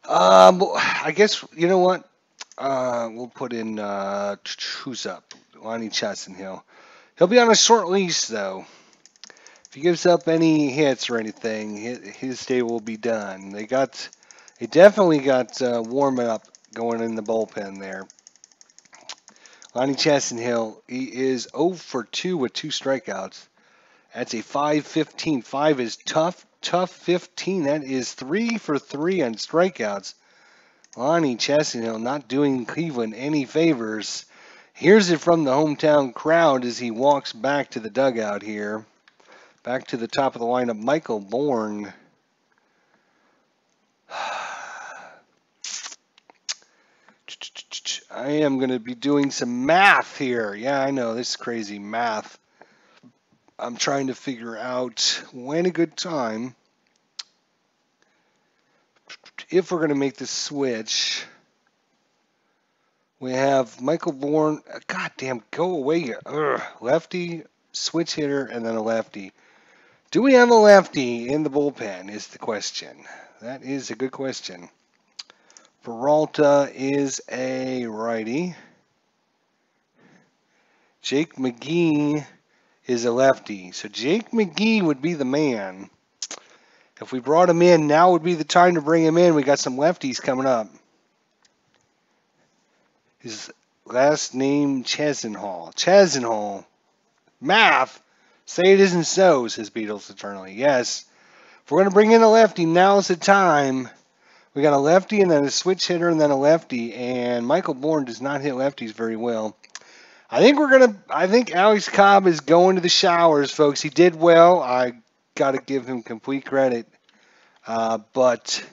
I guess, you know what? We'll put in, who's up? Lonnie Chassenhill. He'll be on a short leash, though. If he gives up any hits or anything, his day will be done. They definitely got warming up going in the bullpen there. Lonnie Chassenhill, he is 0 for 2 with 2 strikeouts. That's a 5-15. 5 is tough 15. That is 3 for 3 on strikeouts. Lonnie Chassenhill not doing Cleveland any favors. Here's it from the hometown crowd as he walks back to the dugout here. Back to the top of the lineup, Michael Bourne. I am going to be doing some math here. Yeah, I know, this is crazy math. I'm trying to figure out when a good time, if we're going to make the switch. We have Michael Bourne. Goddamn, go away. Ugh, lefty, switch hitter, and then a lefty. Do we have a lefty in the bullpen is the question. That is a good question. Peralta is a righty. Jake McGee is a lefty. So Jake McGee would be the man. If we brought him in, now would be the time to bring him in. We got some lefties coming up. His last name, Chesenhall. Chesenhall. Math. Say it isn't so, says Beatles eternally. Yes. If we're going to bring in a lefty, now's the time. We got a lefty and then a switch hitter and then a lefty. And Michael Bourne does not hit lefties very well. I think Alex Cobb is going to the showers, folks. He did well. I got to give him complete credit. But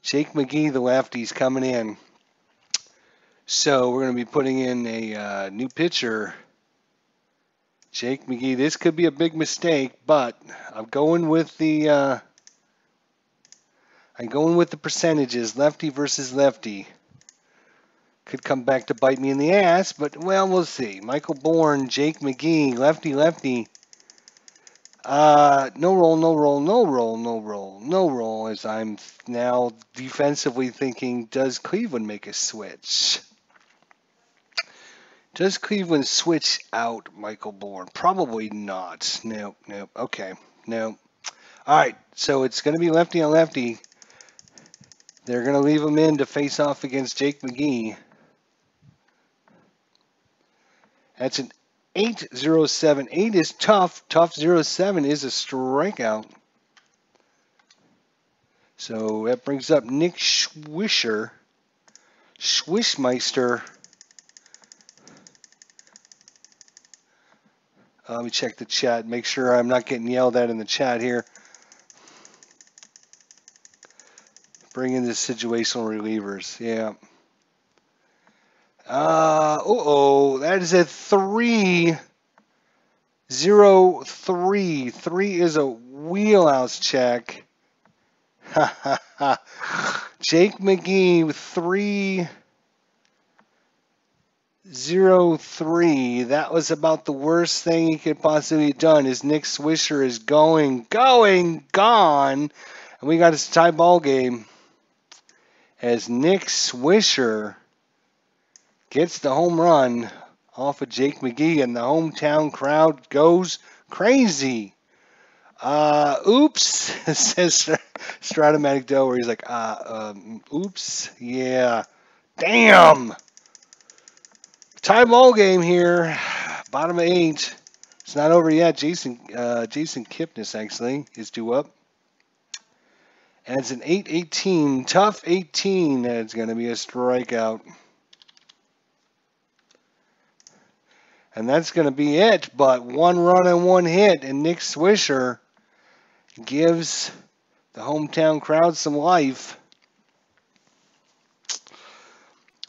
Jake McGee, the lefty's coming in. So we're going to be putting in a new pitcher. Jake McGee. This could be a big mistake, but I'm going with the percentages. Lefty versus lefty. Could come back to bite me in the ass, but, well, we'll see. Michael Bourne, Jake McGee, lefty, lefty. No roll, as I'm now defensively thinking, does Cleveland make a switch? Does Cleveland switch out Michael Bourne? Probably not. Nope. Okay, no. All right, so it's going to be lefty on lefty. They're going to leave him in to face off against Jake McGee. That's an 8-0-7. 8 is tough. Tough 0-7 is a strikeout. So that brings up Nick Schwishmeister. Let me check the chat. Make sure I'm not getting yelled at in the chat here. Bring in the situational relievers. Yeah. That is a 3-0-3. 3 is a wheelhouse check. Jake McGee with 3-0-3. That was about the worst thing he could possibly have done. Is Nick Swisher is gone. And we got a tie ball game as Nick Swisher gets the home run off of Jake McGee, and the hometown crowd goes crazy. Oops, says Stratomatic Doe, where he's like, oops, yeah, damn. Tie ball game here, bottom of 8. It's not over yet. Jason Kipnis actually is due up. And it's an 8-18, tough 18, and it's going to be a strikeout. And that's going to be it, but 1 run and 1 hit, and Nick Swisher gives the hometown crowd some life.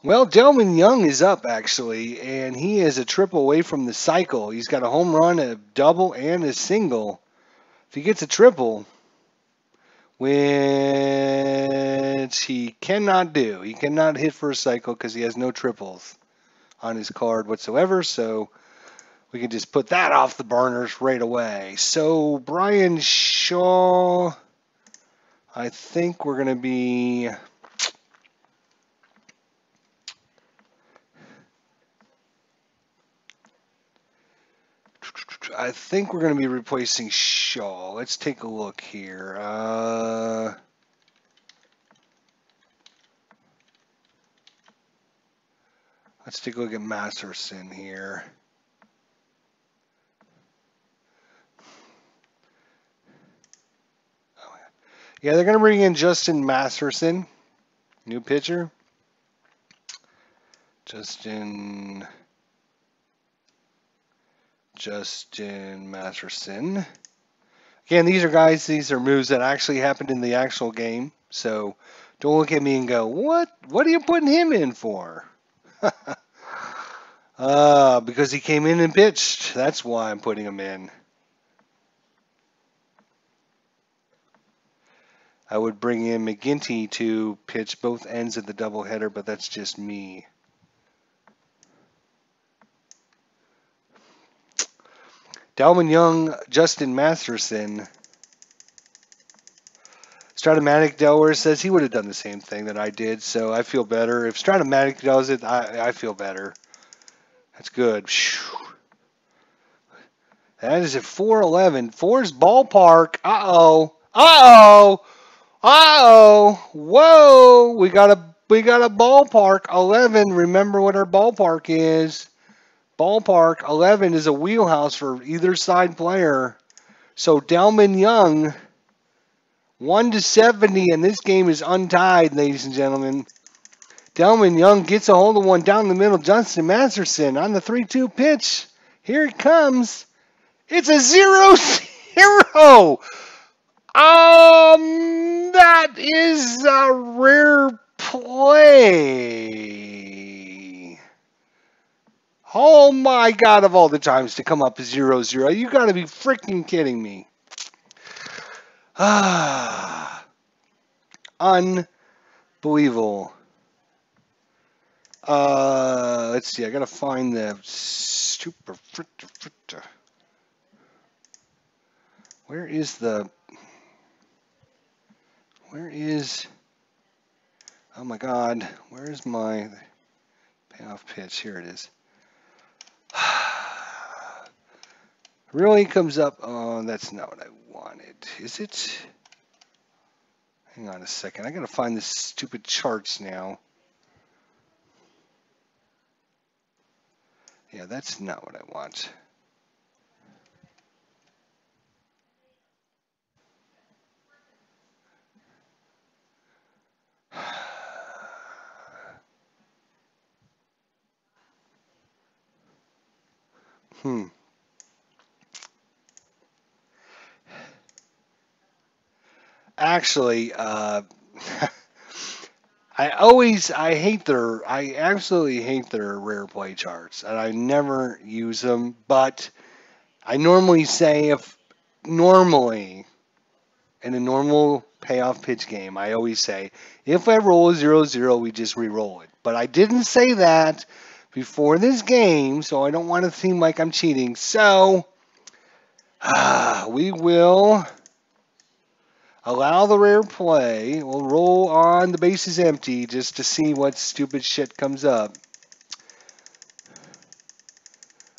Well, Delman Young is up, actually, and he is a triple away from the cycle. He's got a home run, a double, and a single. If he gets a triple, which he cannot do. He cannot hit for a cycle because he has no triples on his card whatsoever, so we can just put that off the burners right away. So Brian Shaw, I think we're going to be replacing Shaw. Let's take a look here. Let's take a look at Masterson here. Yeah, they're going to bring in Justin Masterson, new pitcher. Justin Justin Masterson. Again, these are moves that actually happened in the actual game. So don't look at me and go, what are you putting him in for? Because he came in and pitched. That's why I'm putting him in. I would bring in McGinty to pitch both ends of the doubleheader, but that's just me. Dalman Young, Justin Masterson. Stratomatic Delaware says he would have done the same thing that I did, so I feel better. If Stratomatic does it, I feel better. That's good. That is at 411. Four's ballpark. Uh-oh. Uh-oh. Uh-oh. Whoa. We got a ballpark. 11. Remember what our ballpark is. Ballpark 11 is a wheelhouse for either side player. So Dalman Young, 1-70, and this game is untied, ladies and gentlemen. Dalman Young gets a hold of one down the middle. Justin Masterson on the 3-2 pitch. Here it comes. It's a 0-0. That is a rare play. Oh my God, of all the times to come up as 0-0. You got to be freaking kidding me. Unbelievable. Let's see. I got to find the super fritter. Where is, oh my God, where is my payoff pitch? Here it is. Really comes up, oh, that's not what I wanted. Is it? Hang on a second. I got to find the stupid charts now. Yeah, that's not what I want. Actually, I absolutely hate their rare play charts, and I never use them, but I normally say normally, in a normal payoff pitch game, I always say, if I roll a 0-0, we just re-roll it. But I didn't say that before this game, so I don't want to seem like I'm cheating. So, we will allow the rare play. We'll roll on the bases empty just to see what stupid shit comes up.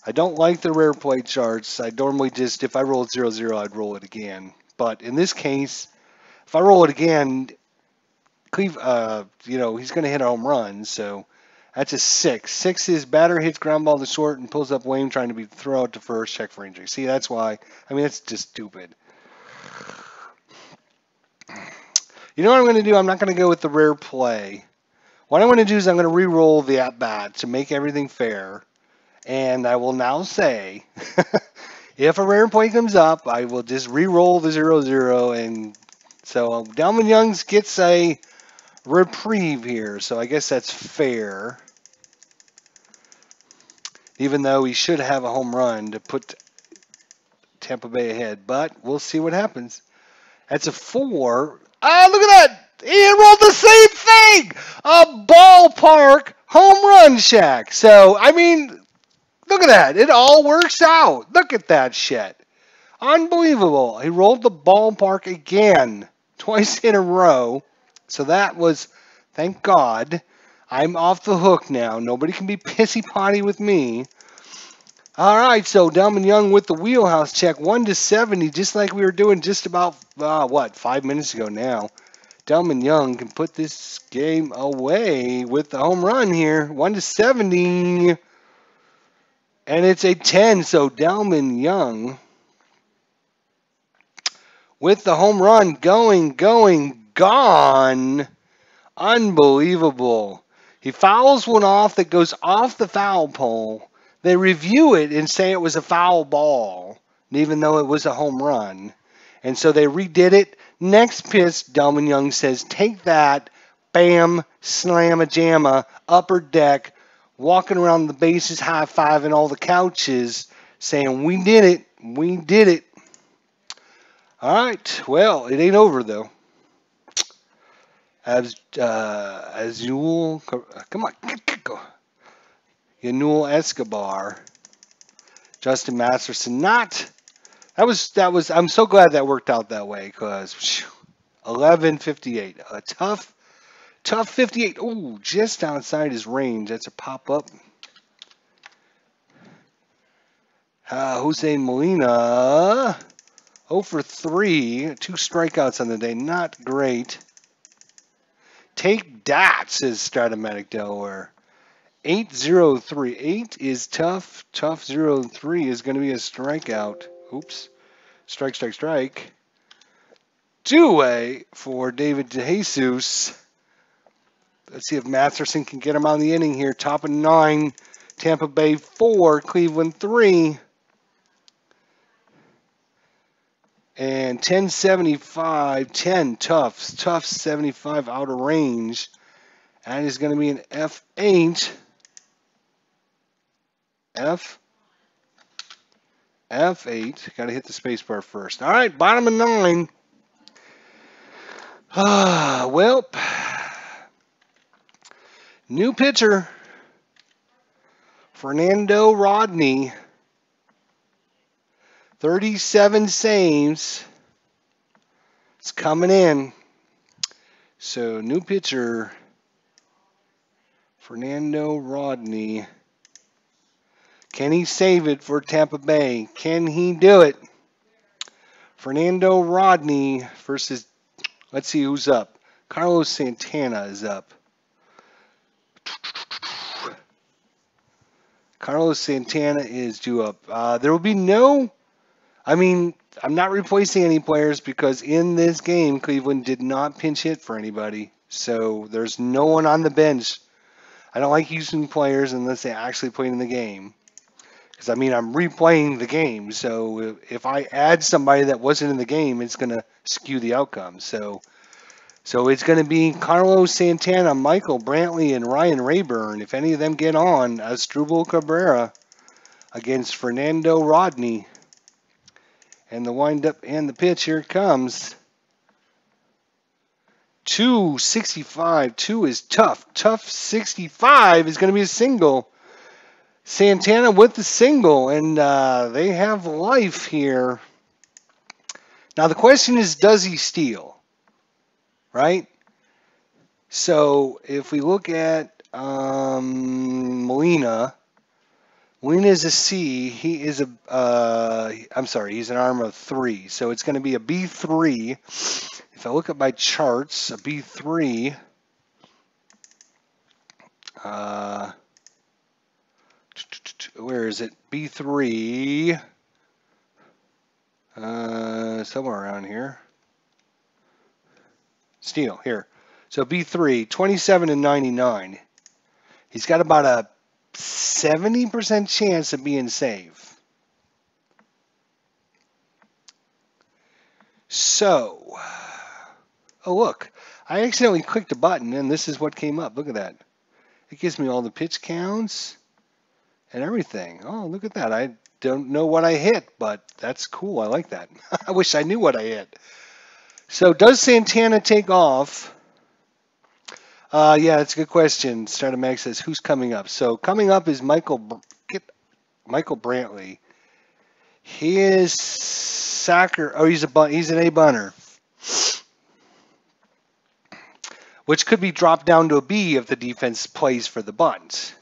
I don't like the rare play charts. I normally just, if I roll 0-0, I'd roll it again. But in this case, if I roll it again, he's going to hit a home run. So that's a 6. 6 is batter hits ground ball to short and pulls up Wayne trying to throw out to first, check for injury. See, that's why. I mean, that's just stupid. You know what I'm going to do? I'm not going to go with the rare play. What I'm going to do is I'm going to re-roll the at-bat to make everything fair. And I will now say, if a rare play comes up, I will just re-roll the 0-0. And so Dalman Young gets a reprieve here. So I guess that's fair. Even though he should have a home run to put Tampa Bay ahead. But we'll see what happens. That's a 4. Ah, look at that! He rolled the same thing! A ballpark home run shack. So, I mean, look at that. It all works out. Look at that shit. Unbelievable. He rolled the ballpark again. Twice in a row. So that was, thank God, I'm off the hook now. Nobody can be pissy-potty with me. All right, so Dalman Young with the wheelhouse check, 1-70, just like we were doing just about, 5 minutes ago now. Dalman Young can put this game away with the home run here, 1-70. And it's a 10, so Dalman Young with the home run going, gone. Unbelievable. He fouls one off that goes off the foul pole. They review it and say it was a foul ball, even though it was a home run. And so they redid it. Next pitch, Delman Young says, take that, bam, slam-a-jamma, upper deck, walking around the bases, high-fiving all the couches, saying, we did it, we did it. All right, well, it ain't over, though. Azul, come on, go. Yanul Escobar, Justin Masterson, not. That was. I'm so glad that worked out that way because 11:58, a tough 58. Ooh, just outside his range. That's a pop up. Jose Molina, 0 for 3, 2 strikeouts on the day. Not great. Take that, says Stratomatic Delaware. 8-0-3. 8 is tough. Tough 0-3 is going to be a strikeout. Oops. Strike, strike, strike. 2-way for David DeJesus. Let's see if Masterson can get him on the inning here. Top of 9. Tampa Bay 4. Cleveland 3. And 10-75. 10 tough. Tough 75 out of range. That is going to be an F8. F8. Got to hit the space bar first. All right, bottom of 9. Well, new pitcher, Fernando Rodney. 37 saves. It's coming in. So, new pitcher, Fernando Rodney. Can he save it for Tampa Bay? Can he do it? Fernando Rodney versus, let's see who's up. Carlos Santana is up. Carlos Santana is due up. There will be no, I'm not replacing any players because in this game, Cleveland did not pinch hit for anybody. So there's no one on the bench. I don't like using players unless they actually played in the game. Because, I'm replaying the game. So if I add somebody that wasn't in the game, it's going to skew the outcome. So it's going to be Carlos Santana, Michael Brantley, and Ryan Rayburn. If any of them get on, Asdrubal Cabrera against Fernando Rodney. And the windup and the pitch, here it comes. 265. 2 is tough. Tough 65 is going to be a single. Santana with the single, and they have life here. Now the question is, does he steal? Right? So if we look at Molina is a C. He is he's an arm of 3. So it's going to be a B3. If I look at my charts, a B3. Where is it? B3. Somewhere around here. Steal, here. So B3, 27 and 99. He's got about a 70% chance of being safe. So, oh look, I accidentally clicked a button and this is what came up. Look at that. It gives me all the pitch counts and everything. Oh, look at that. I don't know what I hit, but that's cool. I like that. I wish I knew what I hit. So does Santana take off? Yeah, that's a good question. Stardomag says, who's coming up? So coming up is Michael Brantley. He is he's an A bunter, which could be dropped down to a B if the defense plays for the bunt.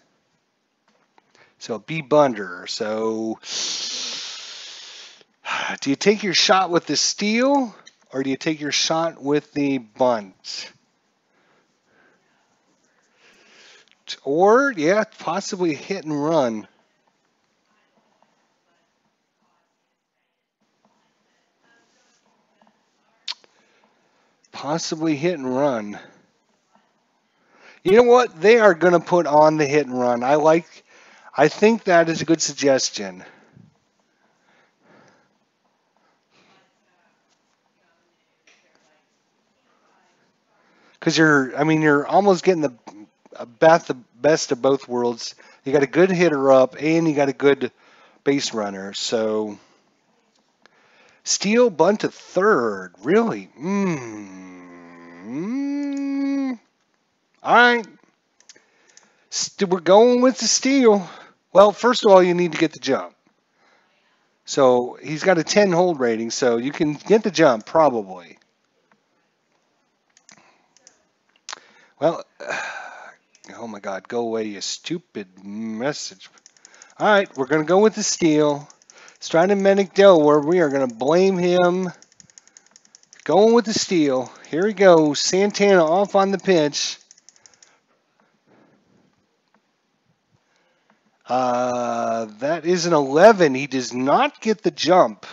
So B bunter. So do you take your shot with the steal or do you take your shot with the bunt? Or, yeah, possibly hit and run. Possibly hit and run. You know what? They are going to put on the hit and run. I like I think that is a good suggestion. Because you're almost getting the best of both worlds. You got a good hitter up, and you got a good base runner. So steal, bunt to third. Really? All right. We're going with the steal. Well, first of all, you need to get the jump. So he's got a 10 hold rating, so you can get the jump probably. Well, oh my God, go away, you stupid message. All right, we're going to go with the steal. Stratamatic Delaware, we are going to blame him. Going with the steal. Here he goes. Santana off on the pitch. That is an 11. He does not get the jump.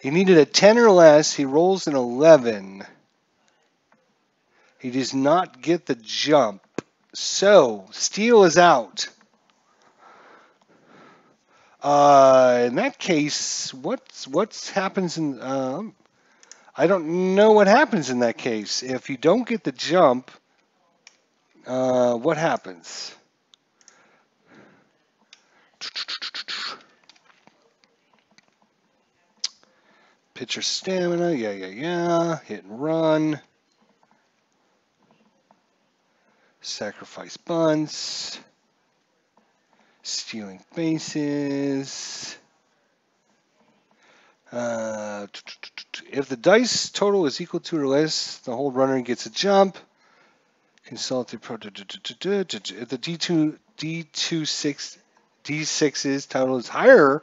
He needed a 10 or less. He rolls an 11. He does not get the jump. So, steal is out. In that case, what happens in? I don't know what happens in that case. If you don't get the jump, what happens? Pitcher stamina, yeah. Hit and run. Sacrifice bunts. Stealing bases. If the dice total is equal to or less, the hold runner gets a jump. Consult the if the D6's total is higher,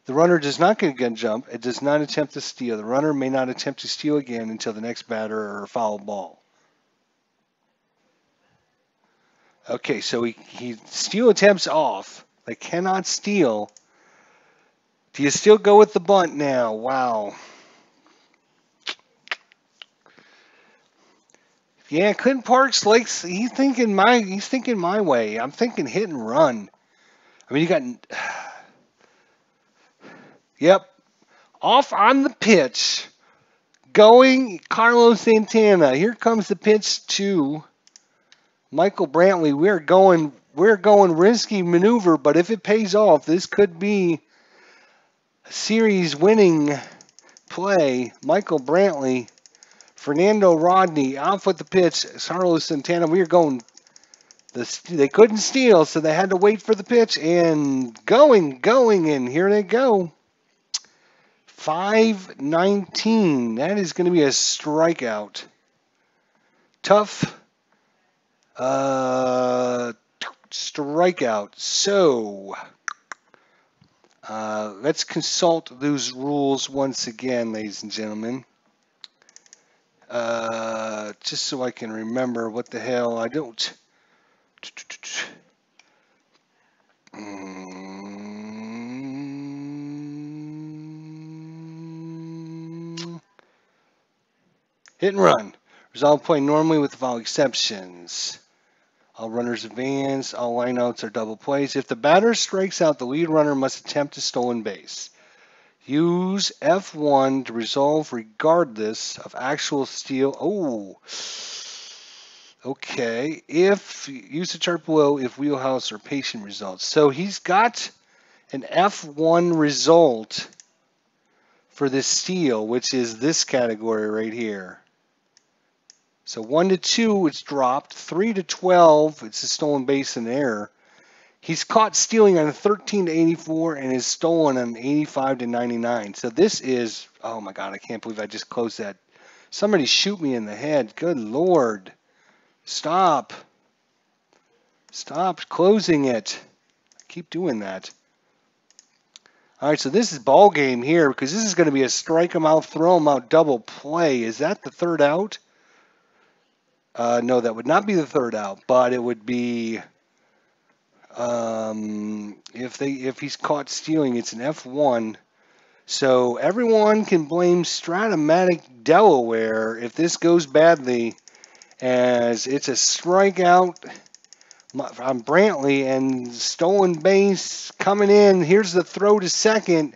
the runner does not get a jump. It does not attempt to steal. The runner may not attempt to steal again until the next batter or foul ball. Okay, so he steal attempts off. They cannot steal. Do you still go with the bunt now? Wow. Yeah, Clint Parks likes he's thinking my way. I'm thinking hit and run. I mean, you got yep. Off on the pitch. Going Carlos Santana. Here comes the pitch to Michael Brantley. We're going risky maneuver, but if it pays off, this could be a series winning play. Michael Brantley, Fernando Rodney off with the pitch. Carlos Santana. We are going. They couldn't steal, so they had to wait for the pitch and going, and here they go. 5-19. That is going to be a strikeout. Tough strikeout. So let's consult those rules once again, ladies and gentlemen. Just so I can remember what the hell I don't. Hit and run. Resolve play normally with the following exceptions. All runners advance. All lineouts are double plays. If the batter strikes out, the lead runner must attempt a stolen base. Use F1 to resolve regardless of actual steal. Oh, okay. Use the chart below if wheelhouse or patient results. So he's got an F1 result for this steal, which is this category right here. So 1 to 2, it's dropped. 3 to 12, it's a stolen base and error. He's caught stealing on a 13 to 84 and is stolen on 85 to 99. So this is, oh my God, I can't believe I just closed that. Somebody shoot me in the head. Good Lord. Stop. Stop closing it. I keep doing that. All right, so this is ball game here because this is going to be a strike him out, throw him out, double play. Is that the third out? No, that would not be the third out, but it would be if he's caught stealing, it's an F1. So everyone can blame Stratamatic Delaware if this goes badly, as it's a strikeout. on Brantley, and stolen base coming in. Here's the throw to second.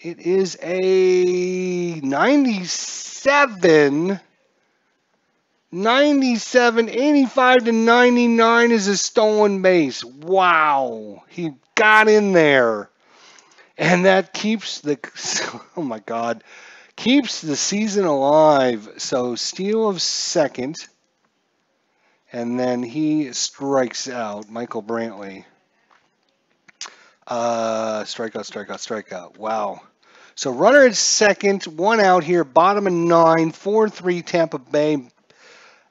It is a 97. 97, 85 to 99 is a stolen base. Wow. He got in there. And that keeps the, oh my God, keeps the season alive. So steal of second. And then he strikes out, Michael Brantley. Strikeout. Wow. So runner at second, one out here, bottom of 9, 4-3 Tampa Bay.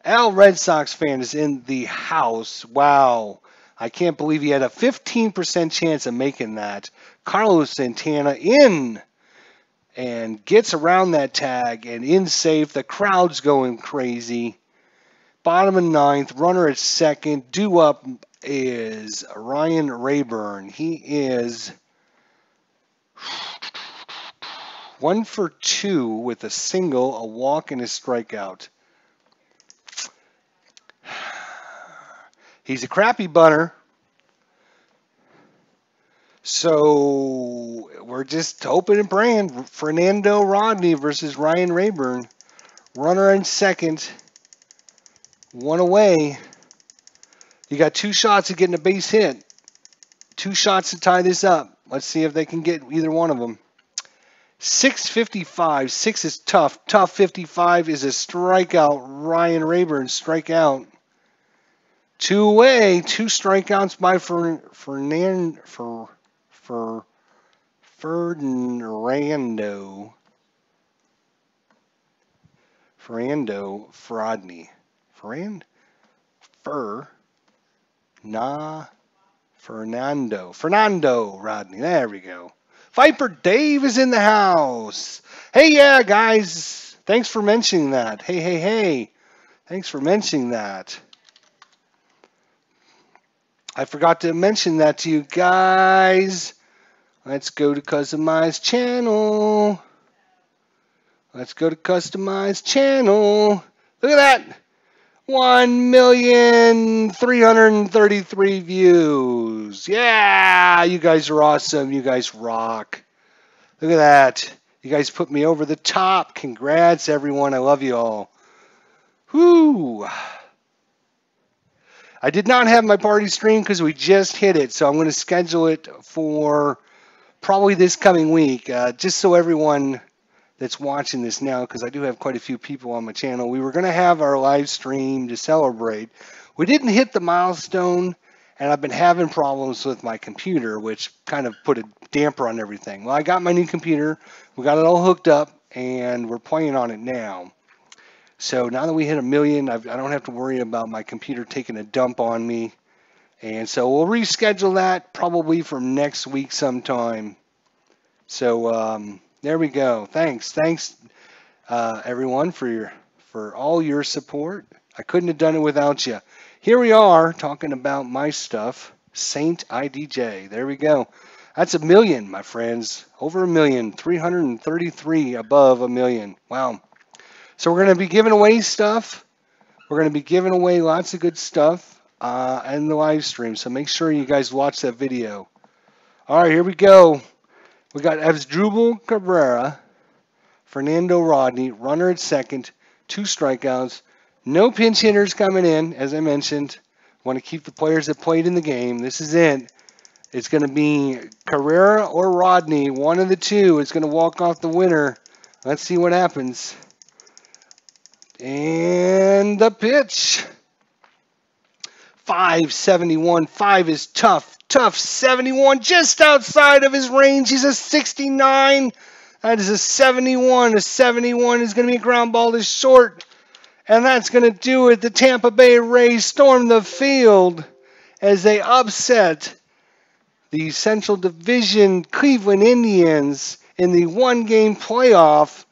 Al Red Sox fan is in the house. Wow. I can't believe he had a 15% chance of making that. Carlos Santana in and gets around that tag and in safe. The crowd's going crazy. Bottom of 9th, runner at second. Due up is Ryan Rayburn. He is 1 for 2 with a single, a walk, and a strikeout. He's a crappy bunter. So we're just hoping and praying. Fernando Rodney versus Ryan Rayburn. Runner in second. One away. You got 2 shots of getting a base hit. 2 shots to tie this up. Let's see if they can get either one of them. 655. 6 is tough. Tough 55 is a strikeout. Ryan Rayburn strikeout. 2 away. 2 strikeouts by Fernando Rodney. There we go. Viper Dave is in the house. Hey, yeah, guys. Thanks for mentioning that. Hey. Thanks for mentioning that. I forgot to mention that to you guys. Let's go to Customize Channel. Look at that. 1,333,000 views. Yeah, you guys are awesome. You guys rock. Look at that. You guys put me over the top. Congrats, everyone. I love you all. Whoo. I did not have my party stream because we just hit it, so I'm going to schedule it for probably this coming week, just so everyone that's watching this now, because I do have quite a few people on my channel, we were going to have our live stream to celebrate. We didn't hit the milestone, and I've been having problems with my computer, which kind of put a damper on everything. Well, I got my new computer. We got it all hooked up, and we're playing on it now. So now that we hit 1 million, I don't have to worry about my computer taking a dump on me. And so we'll reschedule that probably for next week sometime. So there we go. Thanks, everyone, for all your support. I couldn't have done it without you. Here we are talking about my stuff, Saint IDJ. There we go. That's 1 million, my friends. Over 1 million. 333 above 1 million. Wow. So we're going to be giving away stuff. We're going to be giving away lots of good stuff in the live stream. So make sure you guys watch that video. All right, here we go. We got Asdrubal Cabrera, Fernando Rodney, runner at second, 2 strikeouts. No pinch hitters coming in, as I mentioned. Want to keep the players that played in the game. This is it. It's going to be Carrera or Rodney. One of the two is going to walk off the winner. Let's see what happens. And the pitch. 571. 5 is tough. Tough 71. Just outside of his range. He's a 69. That is a 71. A 71 is going to be a ground ball to short. And that's going to do it. The Tampa Bay Rays storm the field as they upset the Central Division Cleveland Indians in the 1-game playoff.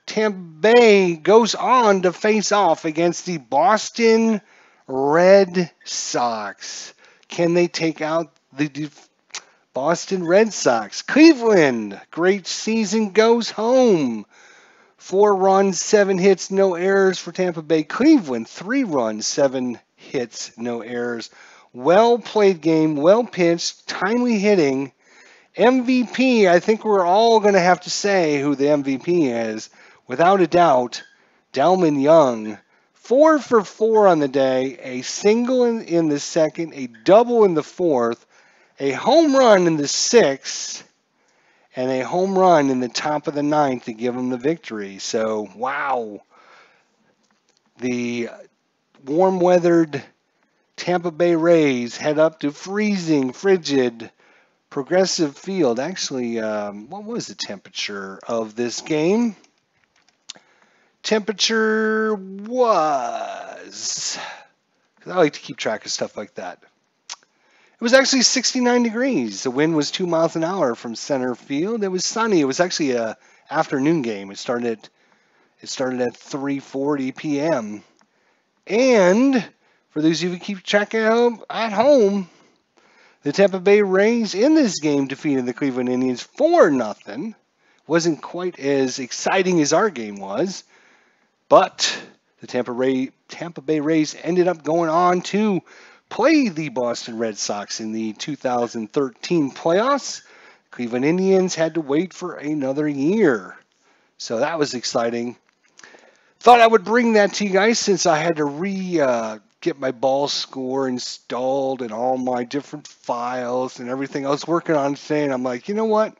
Tampa Bay goes on to face off against the Boston Red Sox. Can they take out the Boston Red Sox? Cleveland, great season, goes home. 4 runs, 7 hits, no errors for Tampa Bay. Cleveland, 3 runs, 7 hits, no errors. Well played game, well pitched, timely hitting. MVP, I think we're all going to have to say who the MVP is. Without a doubt, Delman Young. 4 for 4 on the day, a single in the second, a double in the fourth, a home run in the sixth, and a home run in the top of the ninth to give him the victory. So, wow. The warm-weathered Tampa Bay Rays head up to freezing, frigid, Progressive Field. Actually, what was the temperature of this game? Temperature was, because I like to keep track of stuff like that. It was actually 69 degrees. The wind was 2 miles an hour from center field. It was sunny. It was actually a afternoon game. It started at 3:40 p.m. And for those of you who keep track at home, the Tampa Bay Rays in this game defeated the Cleveland Indians 4-0. Wasn't quite as exciting as our game was, but the Tampa Bay Rays ended up going on to play the Boston Red Sox in the 2013 playoffs. Cleveland Indians had to wait for another year. So that was exciting. Thought I would bring that to you guys since I had to get my ball score installed and all my different files and everything I was working on today. And I'm like, you know what?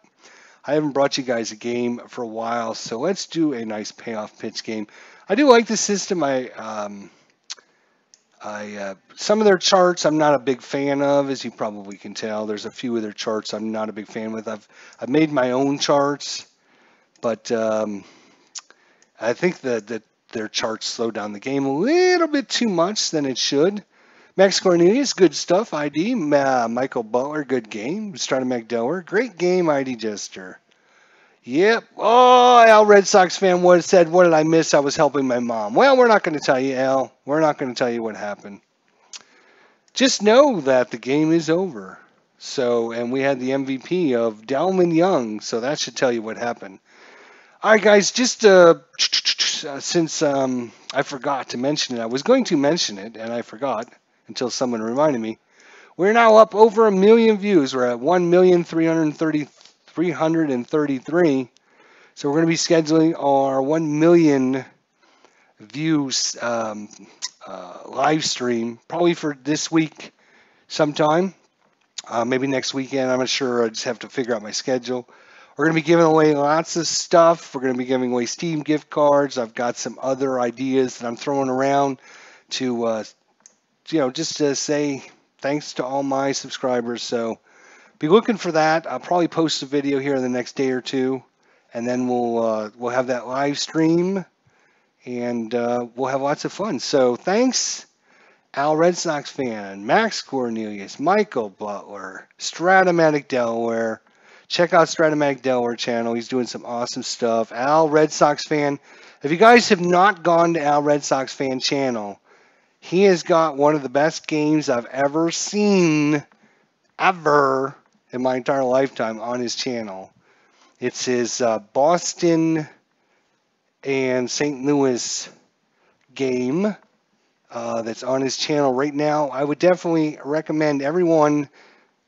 I haven't brought you guys a game for a while, so let's do a nice payoff pitch game. I do like the system. Some of their charts I'm not a big fan of, as you probably can tell. There's a few of their charts I'm not a big fan with. I've made my own charts, but I think that their charts slow down the game a little bit too much than it should. Max Cornelius, good stuff. ID. Michael Butler, good game. Stratomac Delaware, great game. ID Jester. Yep. Oh, Al, Red Sox fan said, what did I miss? I was helping my mom. Well, we're not going to tell you, Al. We're not going to tell you what happened. Just know that the game is over. So, and we had the MVP of Delman Young, so that should tell you what happened. All right, guys, just since I forgot to mention it, I was going to mention it, and I forgot until someone reminded me. We're now up over 1 million views. We're at 1,333. So we're going to be scheduling our 1 million views live stream, probably for this week sometime. Maybe next weekend. I'm not sure. I just have to figure out my schedule. We're going to be giving away lots of stuff. We're going to be giving away Steam gift cards. I've got some other ideas that I'm throwing around to, just to say thanks to all my subscribers. So be looking for that. I'll probably post a video here in the next day or two, and then we'll have that live stream, and we'll have lots of fun. So thanks, Al, Red Sox fan, Max Cornelius, Michael Butler, Stratomatic Delaware. Check out Stratomatic Delaware channel. He's doing some awesome stuff. Al, Red Sox fan. If you guys have not gone to Al, Red Sox fan channel, he has got one of the best games I've ever seen, ever, in my entire lifetime on his channel. It's his Boston and St. Louis game that's on his channel right now. I would definitely recommend everyone,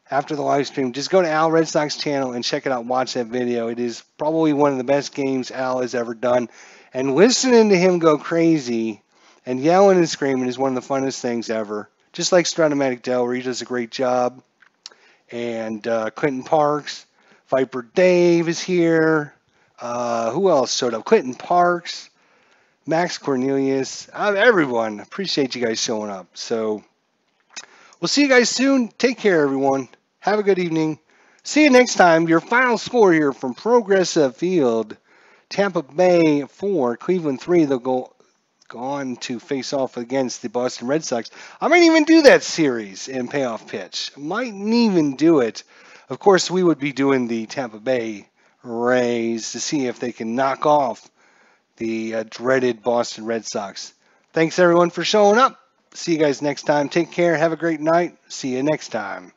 after the live stream, just go to Al Red Sox channel and check it out. Watch that video. It is probably one of the best games Al has ever done. And listening to him go crazy and yelling and screaming is one of the funnest things ever. Just like Stratomatic Delaware, he does a great job. And Clinton Parks, Viper Dave is here. Who else showed up? Clinton Parks, Max Cornelius, everyone. Appreciate you guys showing up. So we'll see you guys soon. Take care, everyone. Have a good evening. See you next time. Your final score here from Progressive Field. Tampa Bay 4, Cleveland 3. They'll go on to face off against the Boston Red Sox. I might even do that series in payoff pitch. Mightn't even do it. Of course, we would be doing the Tampa Bay Rays to see if they can knock off the dreaded Boston Red Sox. Thanks, everyone, for showing up. See you guys next time. Take care. Have a great night. See you next time.